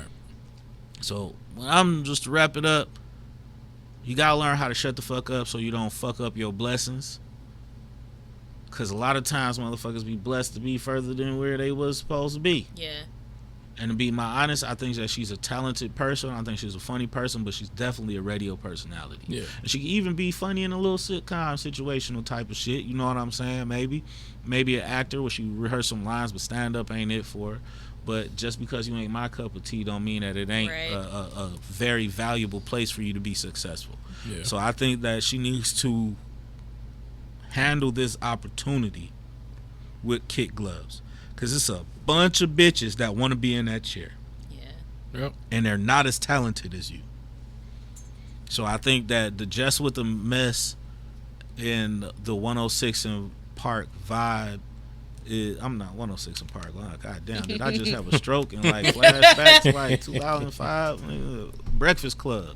Speaker 1: So when I'm just to wrap it up, you gotta learn how to shut the fuck up so you don't fuck up your blessings. Cause a lot of times motherfuckers be blessed to be further than where they was supposed to be.
Speaker 2: Yeah.
Speaker 1: And to be my honest, I think that she's a talented person. I think she's a funny person, but she's definitely a radio personality.
Speaker 3: Yeah.
Speaker 1: And she can even be funny in a little sitcom situational type of shit. You know what I'm saying? Maybe an actor where she rehearse some lines, but stand up ain't it for her. But just because you ain't my cup of tea don't mean that it ain't a very valuable place for you to be successful.
Speaker 3: Yeah.
Speaker 1: So I think that she needs to handle this opportunity with kid gloves. Because it's a bunch of bitches that want to be in that chair.
Speaker 2: Yeah.
Speaker 3: Yep.
Speaker 1: And they're not as talented as you. So I think that the Just with the Mess in the 106 and Park vibe is, I'm not 106 and Park. Oh, God damn, did I just have a stroke and like flashbacks to like 2005? Breakfast Club.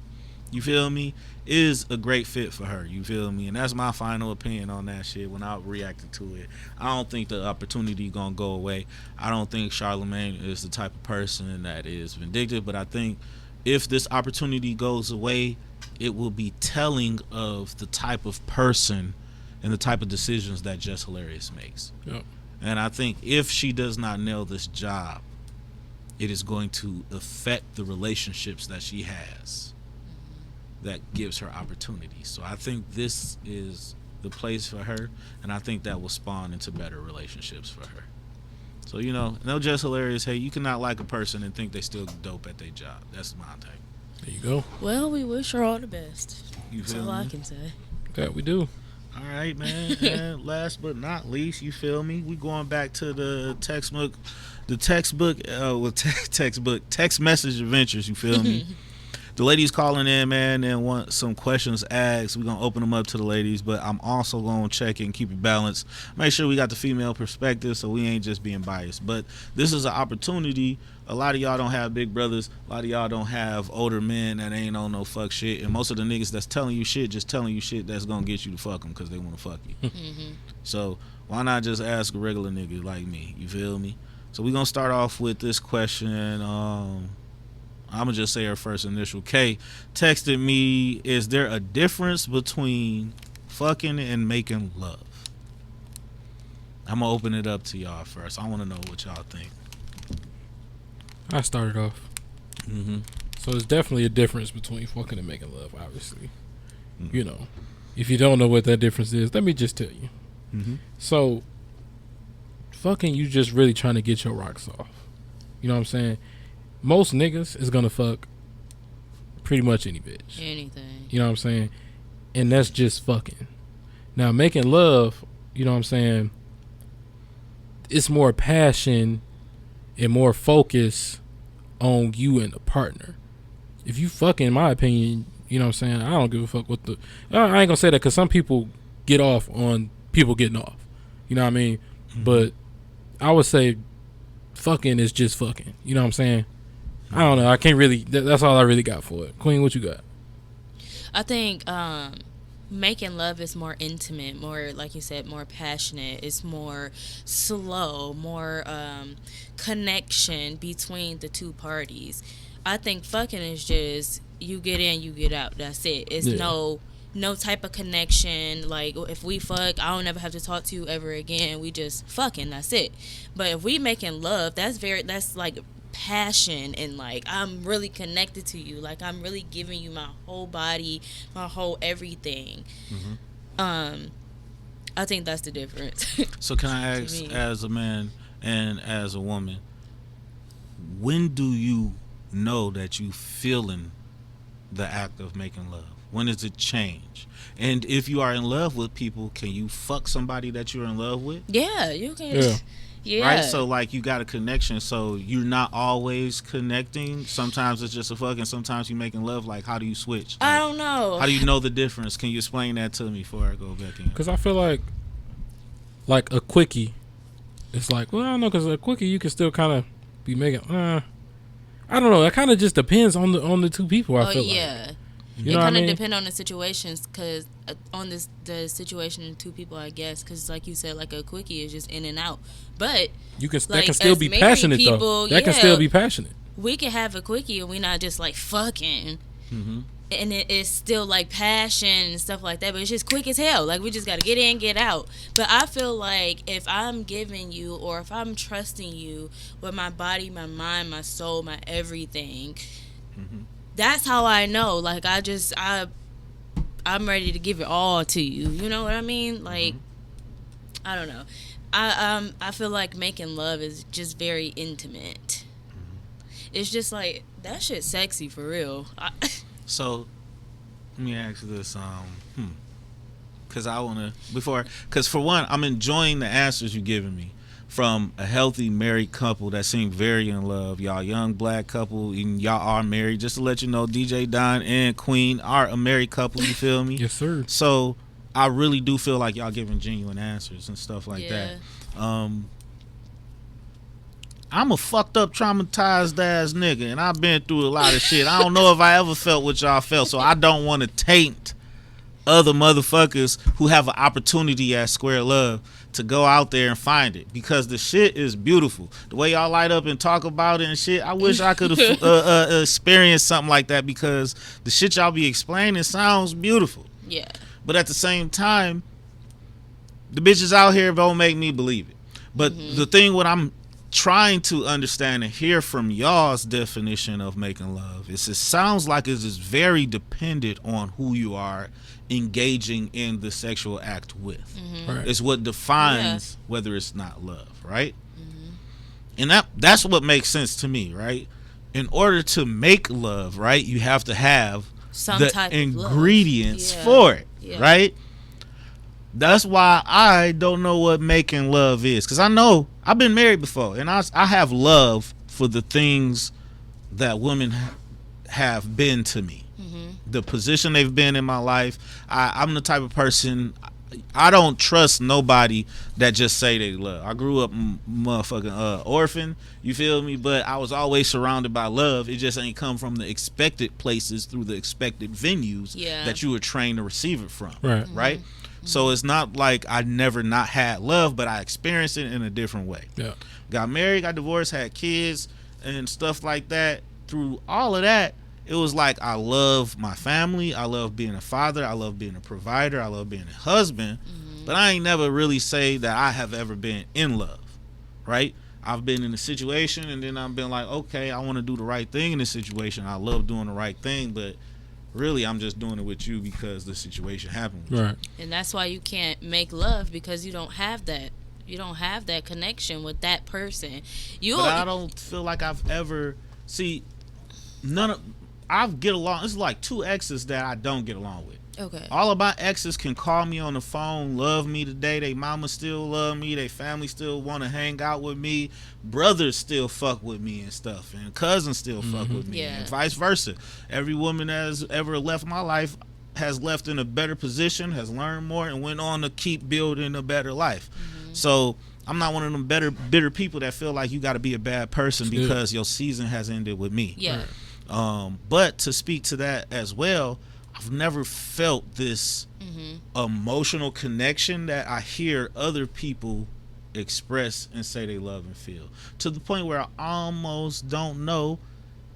Speaker 1: You feel me? Is a great fit for her. You feel me? And that's my final opinion on that shit when I reacted to it. I don't think the opportunity gonna go away. I don't think Charlamagne is the type of person that is vindictive, but I think if this opportunity goes away, it will be telling of the type of person and the type of decisions that Just Hilarious makes.
Speaker 3: Yep.
Speaker 1: And I think if she does not nail this job, it is going to affect the relationships that she has that gives her opportunity. So I think this is the place for her, and I think that will spawn into better relationships for her. So, no, just hilarious. Hey, you cannot like a person and think they still dope at their job. That's my take.
Speaker 3: There you go.
Speaker 2: Well, we wish her all the best.
Speaker 1: You
Speaker 2: That's
Speaker 1: feel
Speaker 2: all
Speaker 1: me?
Speaker 2: I can say.
Speaker 3: That we do.
Speaker 1: All right, man. And last but not least, you feel me? We going back to the text message adventures. You feel me? The ladies calling in, man, and want some questions asked. We're going to open them up to the ladies, but I'm also going to check and keep it balanced. Make sure we got the female perspective so we ain't just being biased. But this is an opportunity. A lot of y'all don't have big brothers. A lot of y'all don't have older men that ain't on no fuck shit. And most of the niggas that's telling you shit, just telling you shit that's going to get you to fuck them because they want to fuck you. So why not just ask a regular nigga like me? You feel me? So we're going to start off with this question. I'm going to just say her first initial. K texted me, is there a difference between fucking and making love? I'm going to open it up to y'all first. I want to know what y'all think.
Speaker 3: I started off. So there's definitely a difference between fucking and making love, obviously. If you don't know what that difference is, let me just tell you. So, fucking, you just really trying to get your rocks off. You know what I'm saying? Most niggas is gonna fuck pretty much any bitch.
Speaker 2: Anything.
Speaker 3: You know what I'm saying? And that's just fucking. Now, making love, you know what I'm saying, it's more passion and more focus on you and the partner. If you fucking, in my opinion, you know what I'm saying, I don't give a fuck what the... I ain't gonna say that because some people get off on people getting off. You know what I mean? But I would say fucking is just fucking. You know what I'm saying? I don't know. I can't really... That's all I really got for it. Queen, what you got?
Speaker 2: I think making love is more intimate, more, like you said, more passionate. It's more slow, more connection between the two parties. I think fucking is just you get in, you get out. That's it. It's no type of connection. Like, if we fuck, I don't ever have to talk to you ever again. We just fucking. That's it. But if we making love, that's like passion, and like I'm really connected to you. Like, I'm really giving you my whole body, my whole everything. I think that's the difference.
Speaker 1: So can I ask, as a man and as a woman, when do you know that you feeling the act of making love? When does it change? And if you are in love with people, can you fuck somebody that you're in love with?
Speaker 2: Yeah, you can. Yeah.
Speaker 1: Right? So, like, you got a connection, so you're not always connecting. Sometimes it's just a fuck, and sometimes you're making love. Like, how do you switch? Like,
Speaker 2: I don't know.
Speaker 1: How do you know the difference? Can you explain that to me before I go back in?
Speaker 3: Because I feel like a quickie, it's like, well, I don't know, because a quickie you can still kind of be making, I don't know. It kind of just depends on the two people, I feel like. You know
Speaker 2: it kind of
Speaker 3: I mean?
Speaker 2: depend on the situations, because on the situation of two people, I guess, because like you said, like a quickie is just in and out. But
Speaker 3: you can
Speaker 2: like,
Speaker 3: that can still be passionate
Speaker 2: people,
Speaker 3: though. That can still be passionate.
Speaker 2: We can have a quickie and we not just like fucking, and it is still like passion and stuff like that. But it's just quick as hell. Like, we just gotta get in, get out. But I feel like if I'm giving you, or if I'm trusting you with my body, my mind, my soul, my everything. That's how I know. Like, I'm ready to give it all to you. You know what I mean? Like, I don't know. I feel like making love is just very intimate. It's just like, that shit's sexy for real.
Speaker 1: So, let me ask you this. Because for one, I'm enjoying the answers you're giving me from a healthy married couple that seem very in love. Y'all young black couple, and y'all are married. Just to let you know, DJ Don and Queen are a married couple. You feel me?
Speaker 3: Yes, sir.
Speaker 1: So I really do feel like y'all giving genuine answers and stuff like that. I'm a fucked up, traumatized ass nigga, and I've been through a lot of shit. I don't know if I ever felt what y'all felt, so I don't want to taint other motherfuckers who have an opportunity at Square Love to go out there and find it, because the shit is beautiful. The way y'all light up and talk about it and shit, I wish I could have experienced something like that, because the shit y'all be explaining sounds beautiful.
Speaker 2: Yeah.
Speaker 1: But at the same time, the bitches out here don't make me believe it. But the thing what I'm trying to understand and hear from y'all's definition of making love. It sounds like it's just very dependent on who you are engaging in the sexual act with.
Speaker 3: Right.
Speaker 1: It's what defines whether it's not love, right? And that's what makes sense to me, right? In order to make love, right, you have to have
Speaker 2: some
Speaker 1: the
Speaker 2: type
Speaker 1: ingredients
Speaker 2: of love.
Speaker 1: for it,
Speaker 2: Yeah.
Speaker 1: right? That's why I don't know what making love is, because I know I've been married before, and I have love for the things that women have been to me, the position they've been in my life. I'm the type of person, I don't trust nobody that just say they love. I grew up motherfucking orphan, you feel me? But I was always surrounded by love. It just ain't come from the expected places through the expected venues that you were trained to receive it from, right? So it's not like I never not had love, but I experienced it in a different way.
Speaker 3: Yeah.
Speaker 1: Got married, got divorced, had kids and stuff like that. Through all of that, it was like I love my family. I love being a father. I love being a provider. I love being a husband. But I ain't never really say that I have ever been in love, right? I've been in a situation, and then I've been like, okay, I want to do the right thing in this situation. I love doing the right thing, but really, I'm just doing it with you because the situation happened with you.
Speaker 2: And that's why you can't make love, because you don't have that. You don't have that connection with that person.
Speaker 1: But I don't feel like I've ever I get along. It's like 2 exes that I don't get along with.
Speaker 2: Okay.
Speaker 1: All of my exes can call me on the phone, love me today. They mama still love me. They family still want to hang out with me. Brothers still fuck with me and stuff. And cousins still fuck with me. And vice versa. Every woman that has ever left my life has left in a better position, has learned more, and went on to keep building a better life. So I'm not one of them bitter people that feel like you got to be a bad person because your season has ended with me.
Speaker 2: Yeah.
Speaker 1: But to speak to that as well, I've never felt this emotional connection that I hear other people express and say they love and feel, to the point where I almost don't know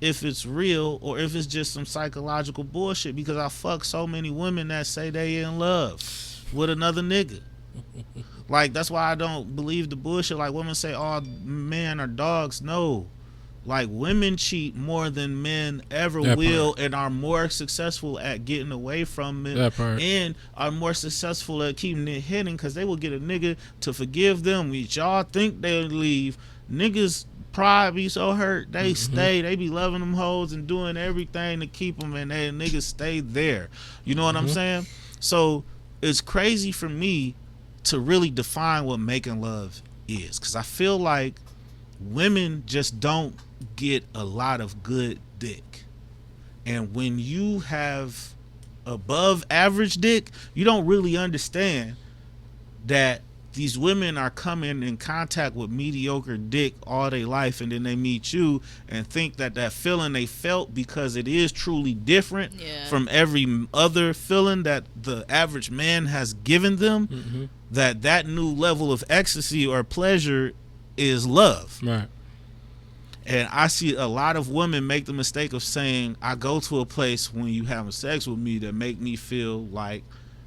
Speaker 1: if it's real or if it's just some psychological bullshit, because I fuck so many women that say they in love with another nigga. Like, that's why I don't believe the bullshit. Like, women say all men are dogs. No. Like, women cheat more than men ever will, and are more successful at getting away from it, and are more successful at keeping it hidden, because they will get a nigga to forgive them, which y'all think they'll leave. Niggas pride be so hurt, they stay. They be loving them hoes and doing everything to keep them, and they niggas stay there. You know what I'm saying? So it's crazy for me to really define what making love is, because I feel like women just don't get a lot of good dick, and when you have above average dick, you don't really understand that these women are coming in contact with mediocre dick all their life, and then they meet you and think that feeling they felt, because it is truly different from every other feeling that the average man has given them, that new level of ecstasy or pleasure is love.
Speaker 3: Right.
Speaker 1: And I see a lot of women make the mistake of saying, I go to a place when you having sex with me that make me feel like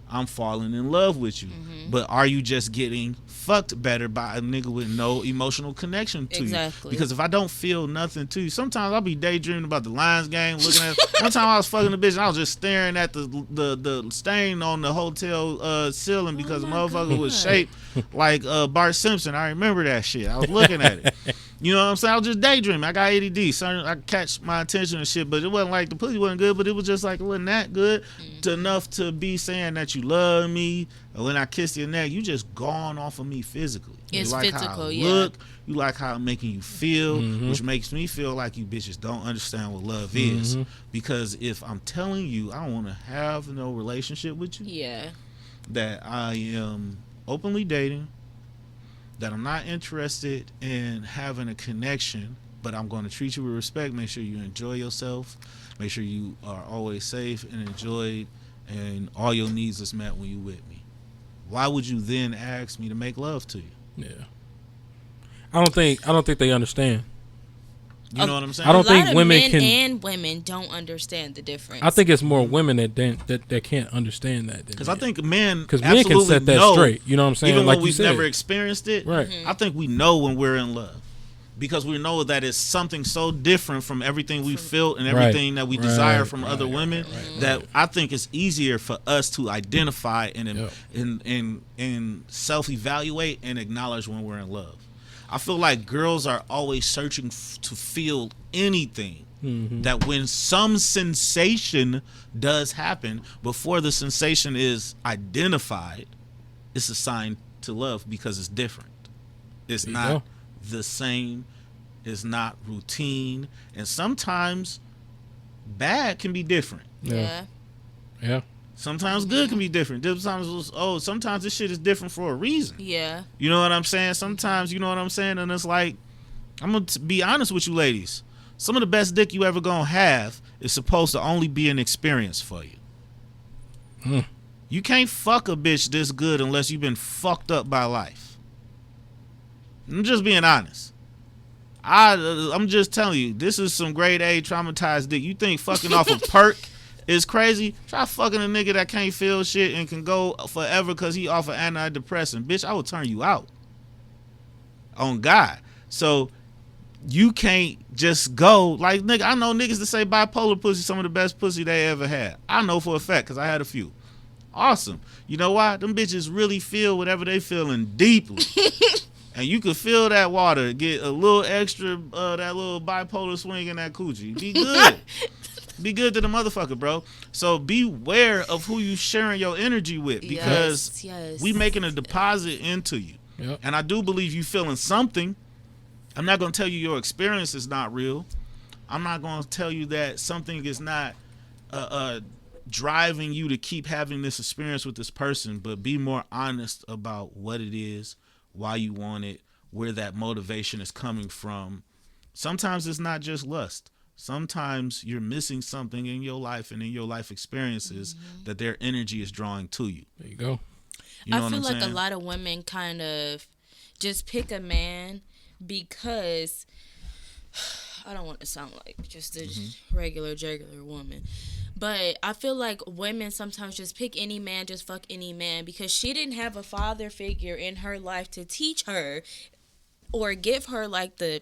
Speaker 1: I'm falling in love with you. But are you just getting fucked better by a nigga with no emotional connection to you? Because if I don't feel nothing to you, sometimes I'll be daydreaming about the Lions game, looking at one time I was fucking a bitch and I was just staring at the stain on the hotel ceiling, because the motherfucker was shaped like Bart Simpson. I remember that shit. I was looking at it. You know what I'm saying? I was just daydreaming. I got ADD. So I catch my attention and shit, but it wasn't like the pussy wasn't good, but it was just like it wasn't that good to enough to be saying that you love me. And when I kiss your neck, you just gone off of me physically.
Speaker 2: It's
Speaker 1: you like
Speaker 2: physical,
Speaker 1: how I look. You like how I'm making you feel, which makes me feel like you bitches don't understand what love is. Because if I'm telling you I don't want to have no relationship with you, that I am openly dating, that I'm not interested in having a connection, but I'm going to treat you with respect, make sure you enjoy yourself, make sure you are always safe and enjoyed, and all your needs is met when you with me. Why would you then ask me to make love to you?
Speaker 3: Yeah. I don't think they understand.
Speaker 1: You know what I'm saying?
Speaker 3: I don't think women
Speaker 2: men
Speaker 3: can,
Speaker 2: and women don't understand the difference.
Speaker 3: I think it's more women that can't understand that.
Speaker 1: Because I think men
Speaker 3: can set that straight. You know what I'm saying?
Speaker 1: Even
Speaker 3: like
Speaker 1: when we've never experienced it,
Speaker 3: right?
Speaker 1: I think we know when we're in love. because we know that it's something so different from everything we felt and everything that we desire from other women that I think it's easier for us to identify and self-evaluate and acknowledge when we're in love. I feel like girls are always searching to feel anything. That when some sensation does happen, before the sensation is identified, it's a sign to love because it's different. It's not the same. It's not routine. And sometimes bad can be different.
Speaker 2: Yeah.
Speaker 1: Sometimes good can be different. Sometimes this shit is different for a reason.
Speaker 2: Yeah.
Speaker 1: You know what I'm saying? Sometimes, you know what I'm saying? And it's like, I'm going to be honest with you ladies. Some of the best dick you ever gonna have is supposed to only be an experience for you. You can't fuck a bitch this good unless you've been fucked up by life. I'm just being honest. I'm just telling you, this is some grade A traumatized dick. You think fucking off a perk is crazy? Try fucking a nigga that can't feel shit and can go forever because he off an antidepressant. Bitch, I will turn you out. On God. So you can't just go like, nigga, I know niggas that say bipolar pussy some of the best pussy they ever had. I know for a fact because I had a few. Awesome. You know why? Them bitches really feel whatever they feeling deeply. And you can feel that water, get a little extra, that little bipolar swing in that coochie. Be good. Be good to the motherfucker, bro. So beware of who you sharing your energy with because we making a deposit into you. Yep. And I do believe you feeling something. I'm not going to tell you your experience is not real. I'm not going to tell you that something is not driving you to keep having this experience with this person, but be more honest about what it is, why you want it, where that motivation is coming from. Sometimes it's not just lust. Sometimes you're missing something in your life and in your life experiences that their energy is drawing to you.
Speaker 3: There you go.
Speaker 1: You know
Speaker 2: I feel
Speaker 1: what I'm
Speaker 2: like
Speaker 1: saying?
Speaker 2: a lot of women kind of just pick a man because I don't want to sound like just a regular woman, but I feel like women sometimes just pick any man, just fuck any man because she didn't have a father figure in her life to teach her or give her like the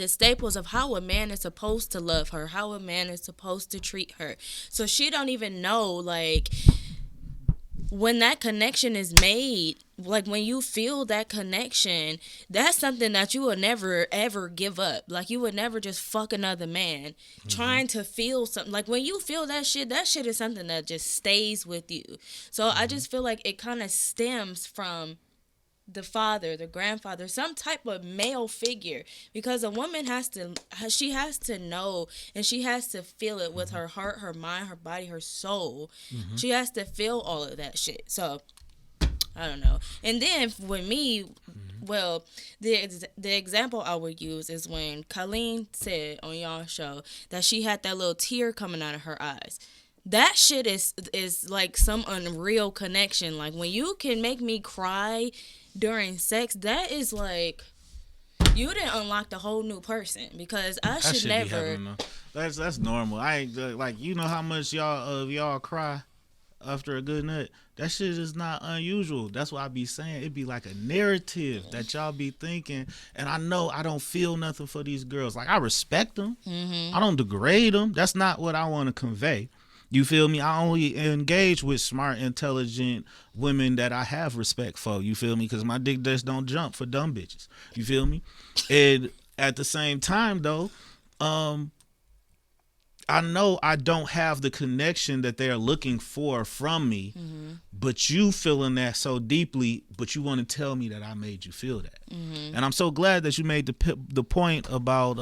Speaker 2: staples of how a man is supposed to love her, how a man is supposed to treat her. So she don't even know, like, when that connection is made, like when you feel that connection, that's something that you will never ever give up. Like you would never just fuck another man trying to feel something. Like when you feel that shit is something that just stays with you. So I just feel like it kind of stems from the father, the grandfather, some type of male figure, because a woman has to know and she has to feel it with her heart, her mind, her body, her soul. She has to feel all of that shit. So I don't know. And then with me, well, the example I would use is when Colleen said on y'all show that she had that little tear coming out of her eyes. That shit is like some unreal connection. Like when you can make me cry during sex, that is like you didn't unlock the whole new person, because I should never.
Speaker 1: That's normal. I ain't like, you know how much y'all cry after a good nut. That shit is not unusual. That's why I be saying it be like a narrative that y'all be thinking. And I know I don't feel nothing for these girls. Like I respect them. I don't degrade them. That's not what I want to convey. You feel me? I only engage with smart, intelligent women that I have respect for. You feel me? Because my dick just don't jump for dumb bitches. You feel me? And at the same time, though, I know I don't have the connection that they're looking for from me, but you feeling that so deeply, but you want to tell me that I made you feel that. And I'm so glad that you made the point about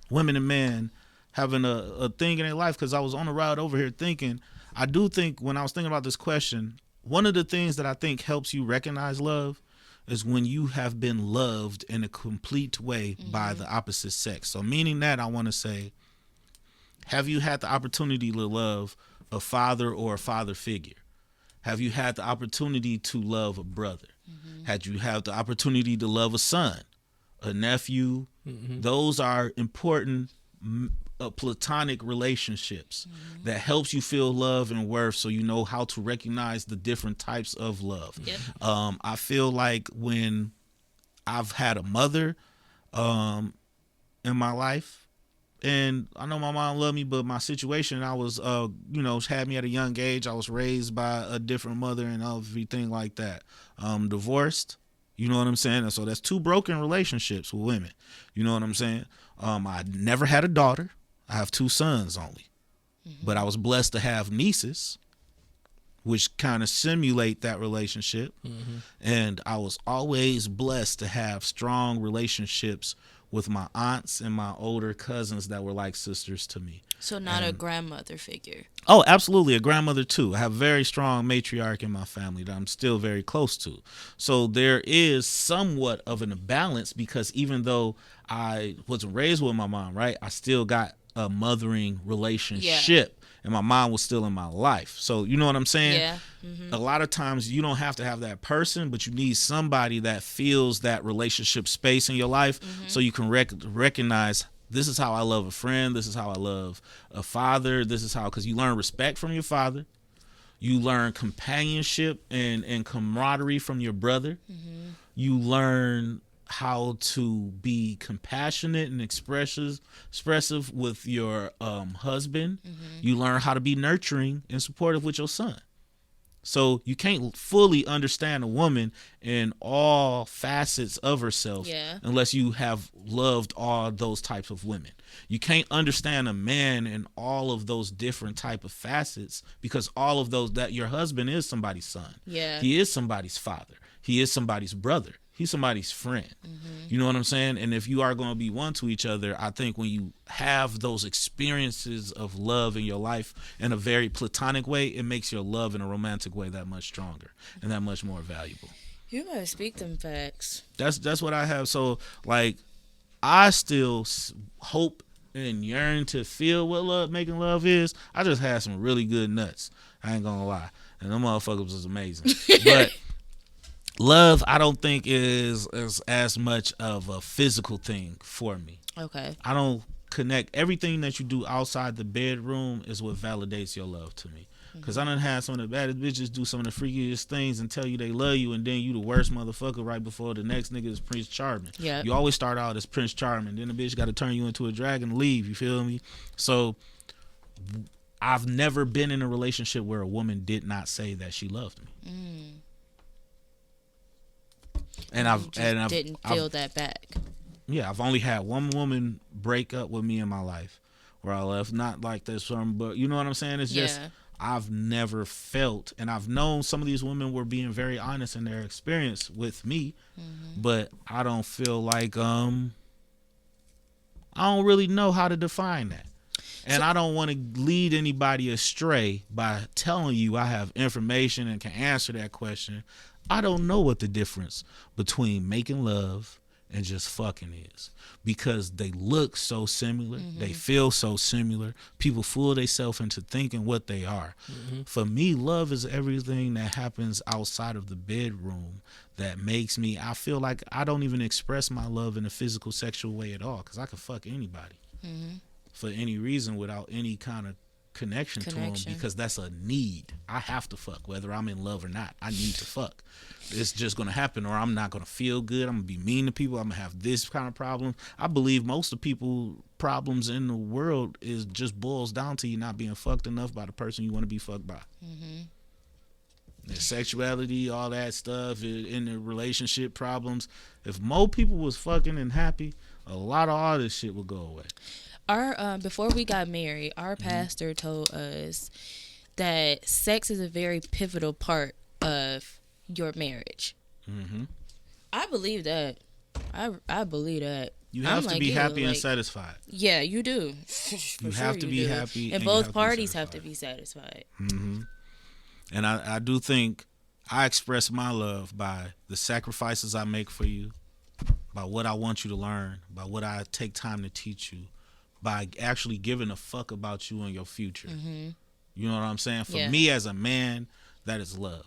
Speaker 1: women and men having a thing in their life, because I was on the ride over here thinking, I do think when I was thinking about this question, one of the things that I think helps you recognize love is when you have been loved in a complete way by the opposite sex. So meaning that, I want to say, have you had the opportunity to love a father or a father figure? Have you had the opportunity to love a brother? Had you had the opportunity to love a son, a nephew? Those are important platonic relationships that helps you feel love and worth, so you know how to recognize the different types of love. I feel like when I've had a mother, in my life. And I know my mom loved me, but my situation, I was, had me at a young age. I was raised by a different mother and everything like that. Divorced, you know what I'm saying? And so that's two broken relationships with women. You know what I'm saying? I never had a daughter. I have two sons only. But I was blessed to have nieces, which kind of simulate that relationship. And I was always blessed to have strong relationships with my aunts and my older cousins that were like sisters to me.
Speaker 2: So not a grandmother figure.
Speaker 1: Oh, absolutely. A grandmother too. I have a very strong matriarch in my family that I'm still very close to. So there is somewhat of an imbalance because even though I wasn't raised with my mom, right, I still got a mothering relationship. And my mom was still in my life. So you know what I'm saying?
Speaker 2: Yeah.
Speaker 1: A lot of times you don't have to have that person, but you need somebody that feels that relationship space in your life so you can recognize this is how I love a friend. This is how I love a father. This is how, because you learn respect from your father. You learn companionship and camaraderie from your brother. You learn how to be compassionate and expressive with your husband. You learn how to be nurturing and supportive with your son. So you can't fully understand a woman in all facets of herself unless you have loved all those types of women. You can't understand a man in all of those different type of facets because all of those, that your husband is somebody's son.
Speaker 2: Yeah.
Speaker 1: He is somebody's father. He is somebody's brother. He's somebody's friend. You know what I'm saying? And if you are going to be one to each other, I think when you have those experiences of love in your life in a very platonic way, it makes your love in a romantic way that much stronger and that much more valuable.
Speaker 2: You gotta speak them facts.
Speaker 1: That's what I have. So like, I still hope and yearn to feel what making love is. I just had some really good nuts. I ain't gonna lie, and them motherfuckers was amazing. But love, I don't think is as much of a physical thing for me.
Speaker 2: Okay.
Speaker 1: I don't connect. Everything that you do outside the bedroom is what validates your love to me. Because I done had some of the baddest bitches do some of the freakiest things and tell you they love you, and then you the worst motherfucker right before the next nigga is Prince Charming.
Speaker 2: Yeah.
Speaker 1: You always start out as Prince Charming, then the bitch got to turn you into a dragon and leave. You feel me? So I've never been in a relationship where a woman did not say that she loved me. And I've
Speaker 2: didn't feel that back.
Speaker 1: Yeah, I've only had one woman break up with me in my life where I left. Not like this one, but you know what I'm saying? It's just I've never felt, and I've known some of these women were being very honest in their experience with me, but I don't feel like I don't really know how to define that. And I don't want to lead anybody astray by telling you I have information and can answer that question. I don't know what the difference between making love and just fucking is, because they look so similar, they feel so similar. People fool themselves into thinking what they are. For me, love is everything that happens outside of the bedroom that makes me, I feel like I don't even express my love in a physical sexual way at all, because I can fuck anybody for any reason without any kind of connection to them, because that's a need. I have to fuck whether I'm in love or not. I need to fuck. It's just gonna happen, or I'm not gonna feel good. I'm gonna be mean to people. I'm gonna have this kind of problem. I believe most of people problems in the world is just boils down to you not being fucked enough by the person you want to be fucked by. The sexuality, all that stuff in the relationship problems. If more people was fucking and happy, a lot of all this shit would go away.
Speaker 2: Our before we got married, our pastor told us that sex is a very pivotal part of your marriage. I believe that. I believe that.
Speaker 1: You have to be happy and satisfied.
Speaker 2: Yeah, you do.
Speaker 1: You have to be happy,
Speaker 2: and both parties have to be satisfied.
Speaker 1: And I do think I express my love by the sacrifices I make for you, by what I want you to learn, by what I take time to teach you, by actually giving a fuck about you and your future. You know what I'm saying? For me as a man, that is love.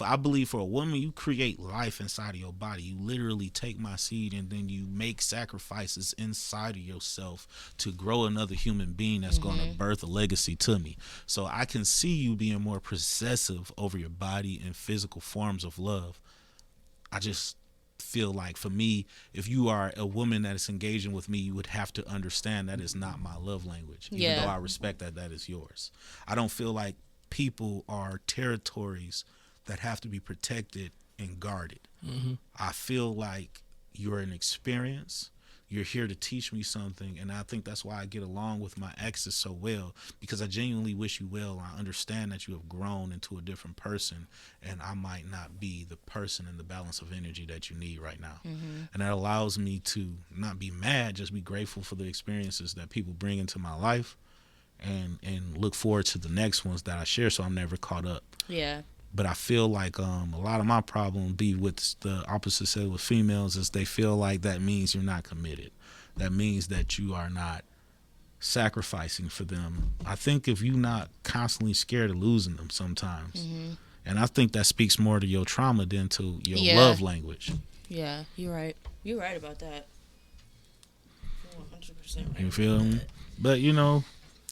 Speaker 1: I believe for a woman, you create life inside of your body. You literally take my seed and then you make sacrifices inside of yourself to grow another human being that's going to birth a legacy to me. So I can see you being more possessive over your body and physical forms of love. I just feel like for me, if you are a woman that is engaging with me, you would have to understand that is not my love language. Even though I respect that is yours. I don't feel like people are territories that have to be protected and guarded. I feel like you're an experience. You're here to teach me something, and I think that's why I get along with my exes so well, because I genuinely wish you well. I understand that you have grown into a different person, and I might not be the person and the balance of energy that you need right now. And that allows me to not be mad, just be grateful for the experiences that people bring into my life, and look forward to the next ones that I share, so I'm never caught up.
Speaker 2: Yeah.
Speaker 1: But I feel like a lot of my problem be with the opposite sex with females is they feel like that means you're not committed. That means that you are not sacrificing for them. I think if you're not constantly scared of losing them sometimes, and I think that speaks more to your trauma than to your love language.
Speaker 2: Yeah, you're right. You're right about that. 100% right.
Speaker 1: You feel me? But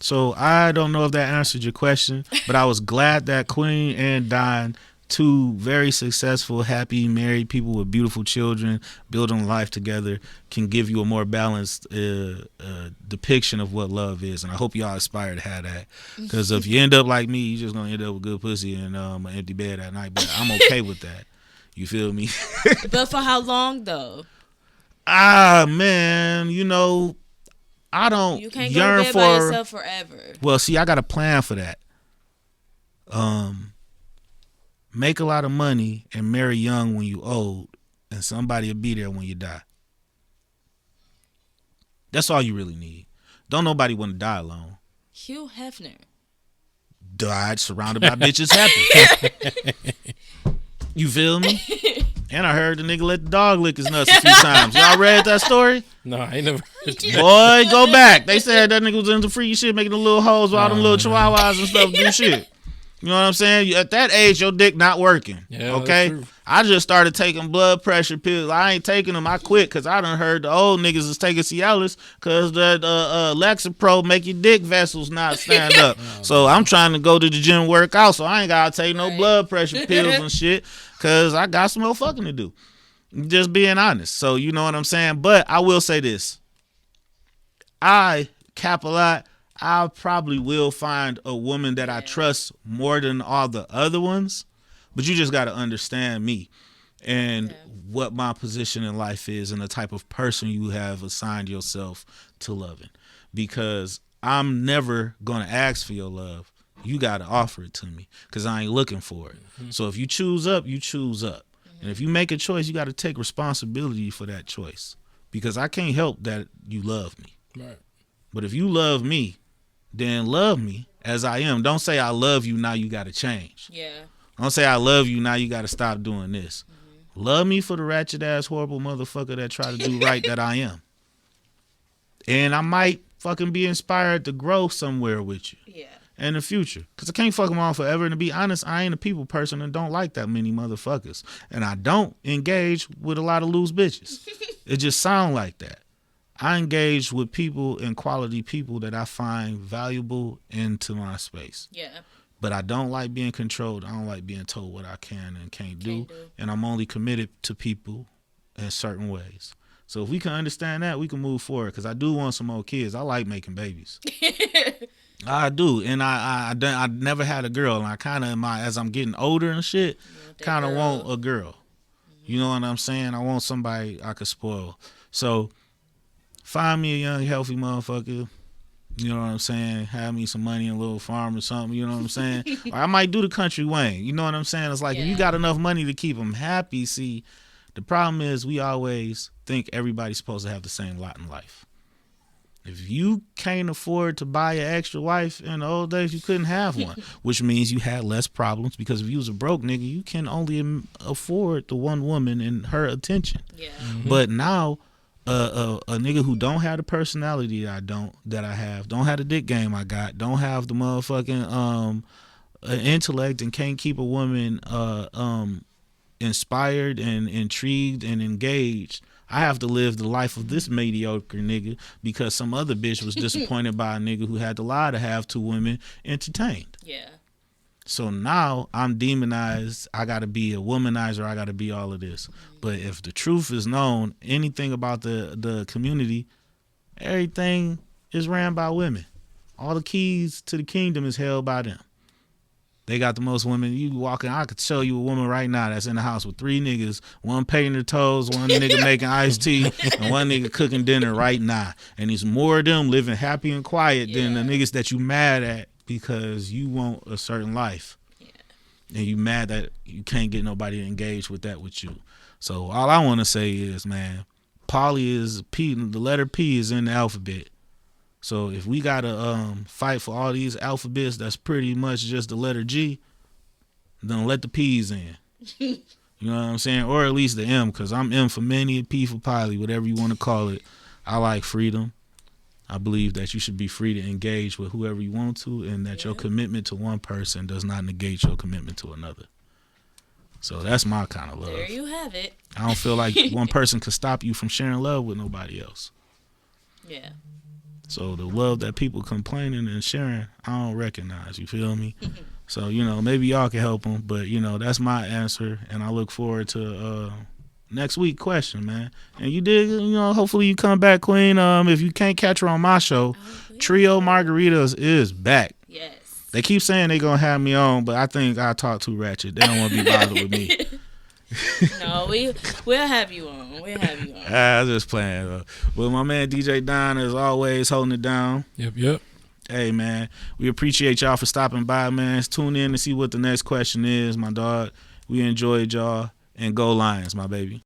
Speaker 1: so I don't know if that answered your question, but I was glad that Queen and Don, two very successful, happy, married people with beautiful children, building life together, can give you a more balanced depiction of what love is. And I hope y'all aspire to have that. Because if you end up like me, you're just going to end up with good pussy and an empty bed at night. But I'm okay with that. You feel me?
Speaker 2: But for how long, though?
Speaker 1: Man, I don't
Speaker 2: You can't
Speaker 1: yearn
Speaker 2: go to bed by yourself forever.
Speaker 1: Well, see, I got a plan for that. Make a lot of money and marry young when you old, and somebody will be there when you die. That's all you really need. Don't nobody want to die alone.
Speaker 2: Hugh Hefner
Speaker 1: died surrounded by bitches happy. You feel me? And I heard the nigga let the dog lick his nuts a few times. Y'all read that story?
Speaker 3: No, I ain't never heard that.
Speaker 1: Boy, go back. They said that nigga was into free shit, making the little hoes with all them little chihuahuas and stuff do shit. You know what I'm saying? At that age, your dick not working.
Speaker 3: Yeah,
Speaker 1: okay?
Speaker 3: that's true.
Speaker 1: I just started taking blood pressure pills. I ain't taking them. I quit because I done heard the old niggas is taking Cialis because the Lexapro make your dick vessels not stand up. So I'm trying to go to the gym work out, so I ain't got to take no blood pressure pills and shit because I got some more fucking to do. Just being honest. So you know what I'm saying? But I will say this. I probably will find a woman that I trust more than all the other ones. But you just got to understand me and what my position in life is and the type of person you have assigned yourself to loving. Because I'm never going to ask for your love. You got to offer it to me because I ain't looking for it. So if you choose up, you choose up. And if you make a choice, you got to take responsibility for that choice. Because I can't help that you love me.
Speaker 3: Right.
Speaker 1: But if you love me, then love me as I am. Don't say I love you, now you got to change.
Speaker 2: Yeah.
Speaker 1: Don't say I love you, now you got to stop doing this. Love me for the ratchet ass horrible motherfucker that try to do right that I am. And I might fucking be inspired to grow somewhere with you. Yeah. In the future. Because I can't fuck them all forever. And to be honest, I ain't a people person and don't like that many motherfuckers. And I don't engage with a lot of loose bitches. It just sound like that. I engage with people and quality people that I find valuable into my space. Yeah. But I don't like being controlled. I don't like being told what I can and can't do. And I'm only committed to people in certain ways. So if we can understand that, we can move forward. Because I do want some more kids. I like making babies. I do. And I never had a girl. And I kind of, as I'm getting older and shit, kind of want a girl. You know what I'm saying? I want somebody I could spoil. So find me a young, healthy motherfucker. You know what I'm saying? Have me some money in a little farm or something. You know what I'm saying? Or I might do the country Wayne. You know what I'm saying? It's like if you got enough money to keep them happy. See, the problem is we always think everybody's supposed to have the same lot in life. If you can't afford to buy an extra wife in the old days, you couldn't have one, which means you had less problems because if you was a broke nigga, you can only afford the one woman and her attention. Yeah. But now, a nigga who don't have the personality that I have, don't have the dick game I got, don't have the motherfucking intellect and can't keep a woman inspired and intrigued and engaged. I have to live the life of this mediocre nigga because some other bitch was disappointed by a nigga who had to lie to have two women entertained. Yeah. So now I'm demonized. I got to be a womanizer. I got to be all of this. But if the truth is known, anything about the community, everything is ran by women. All the keys to the kingdom is held by them. They got the most women. You walking, I could show you a woman right now that's in the house with 3 niggas, one painting her toes, one nigga making iced tea, and one nigga cooking dinner right now. And there's more of them living happy and quiet than the niggas that you mad at because you want a certain life. Yeah. And you mad that you can't get nobody to engage with that with you. So all I want to say is, man, poly is P. The letter P is in the alphabet. So if we gotta fight for all these alphabets, that's pretty much just the letter G. Then let the P's in. You know what I'm saying? Or at least the M, because I'm M for many, P for poly, whatever you want to call it. I like freedom. I believe that you should be free to engage with whoever you want to, and that your commitment to one person does not negate your commitment to another. So that's my kind of love.
Speaker 2: There you have it.
Speaker 1: I don't feel like one person could stop you from sharing love with nobody else.
Speaker 2: Yeah.
Speaker 1: So the love that people complaining and sharing, I don't recognize. You feel me? So, you know, maybe y'all can help them. But, you know, that's my answer. And I look forward to next week question, man. And you did, you know, hopefully you come back, Queen. If you can't catch her on my show, Trio Margaritas is back.
Speaker 2: Yes.
Speaker 1: They keep saying they going to have me on, but I think I talk too ratchet. They don't want to be bothered with me.
Speaker 2: No, we'll have you on. We'll have you on.
Speaker 1: I'm just playing. Well, my man DJ Don is always holding it down.
Speaker 3: Yep.
Speaker 1: Hey, man, we appreciate y'all for stopping by, man. Tune in to see what the next question is, my dog. We enjoyed y'all. And go Lions, my baby.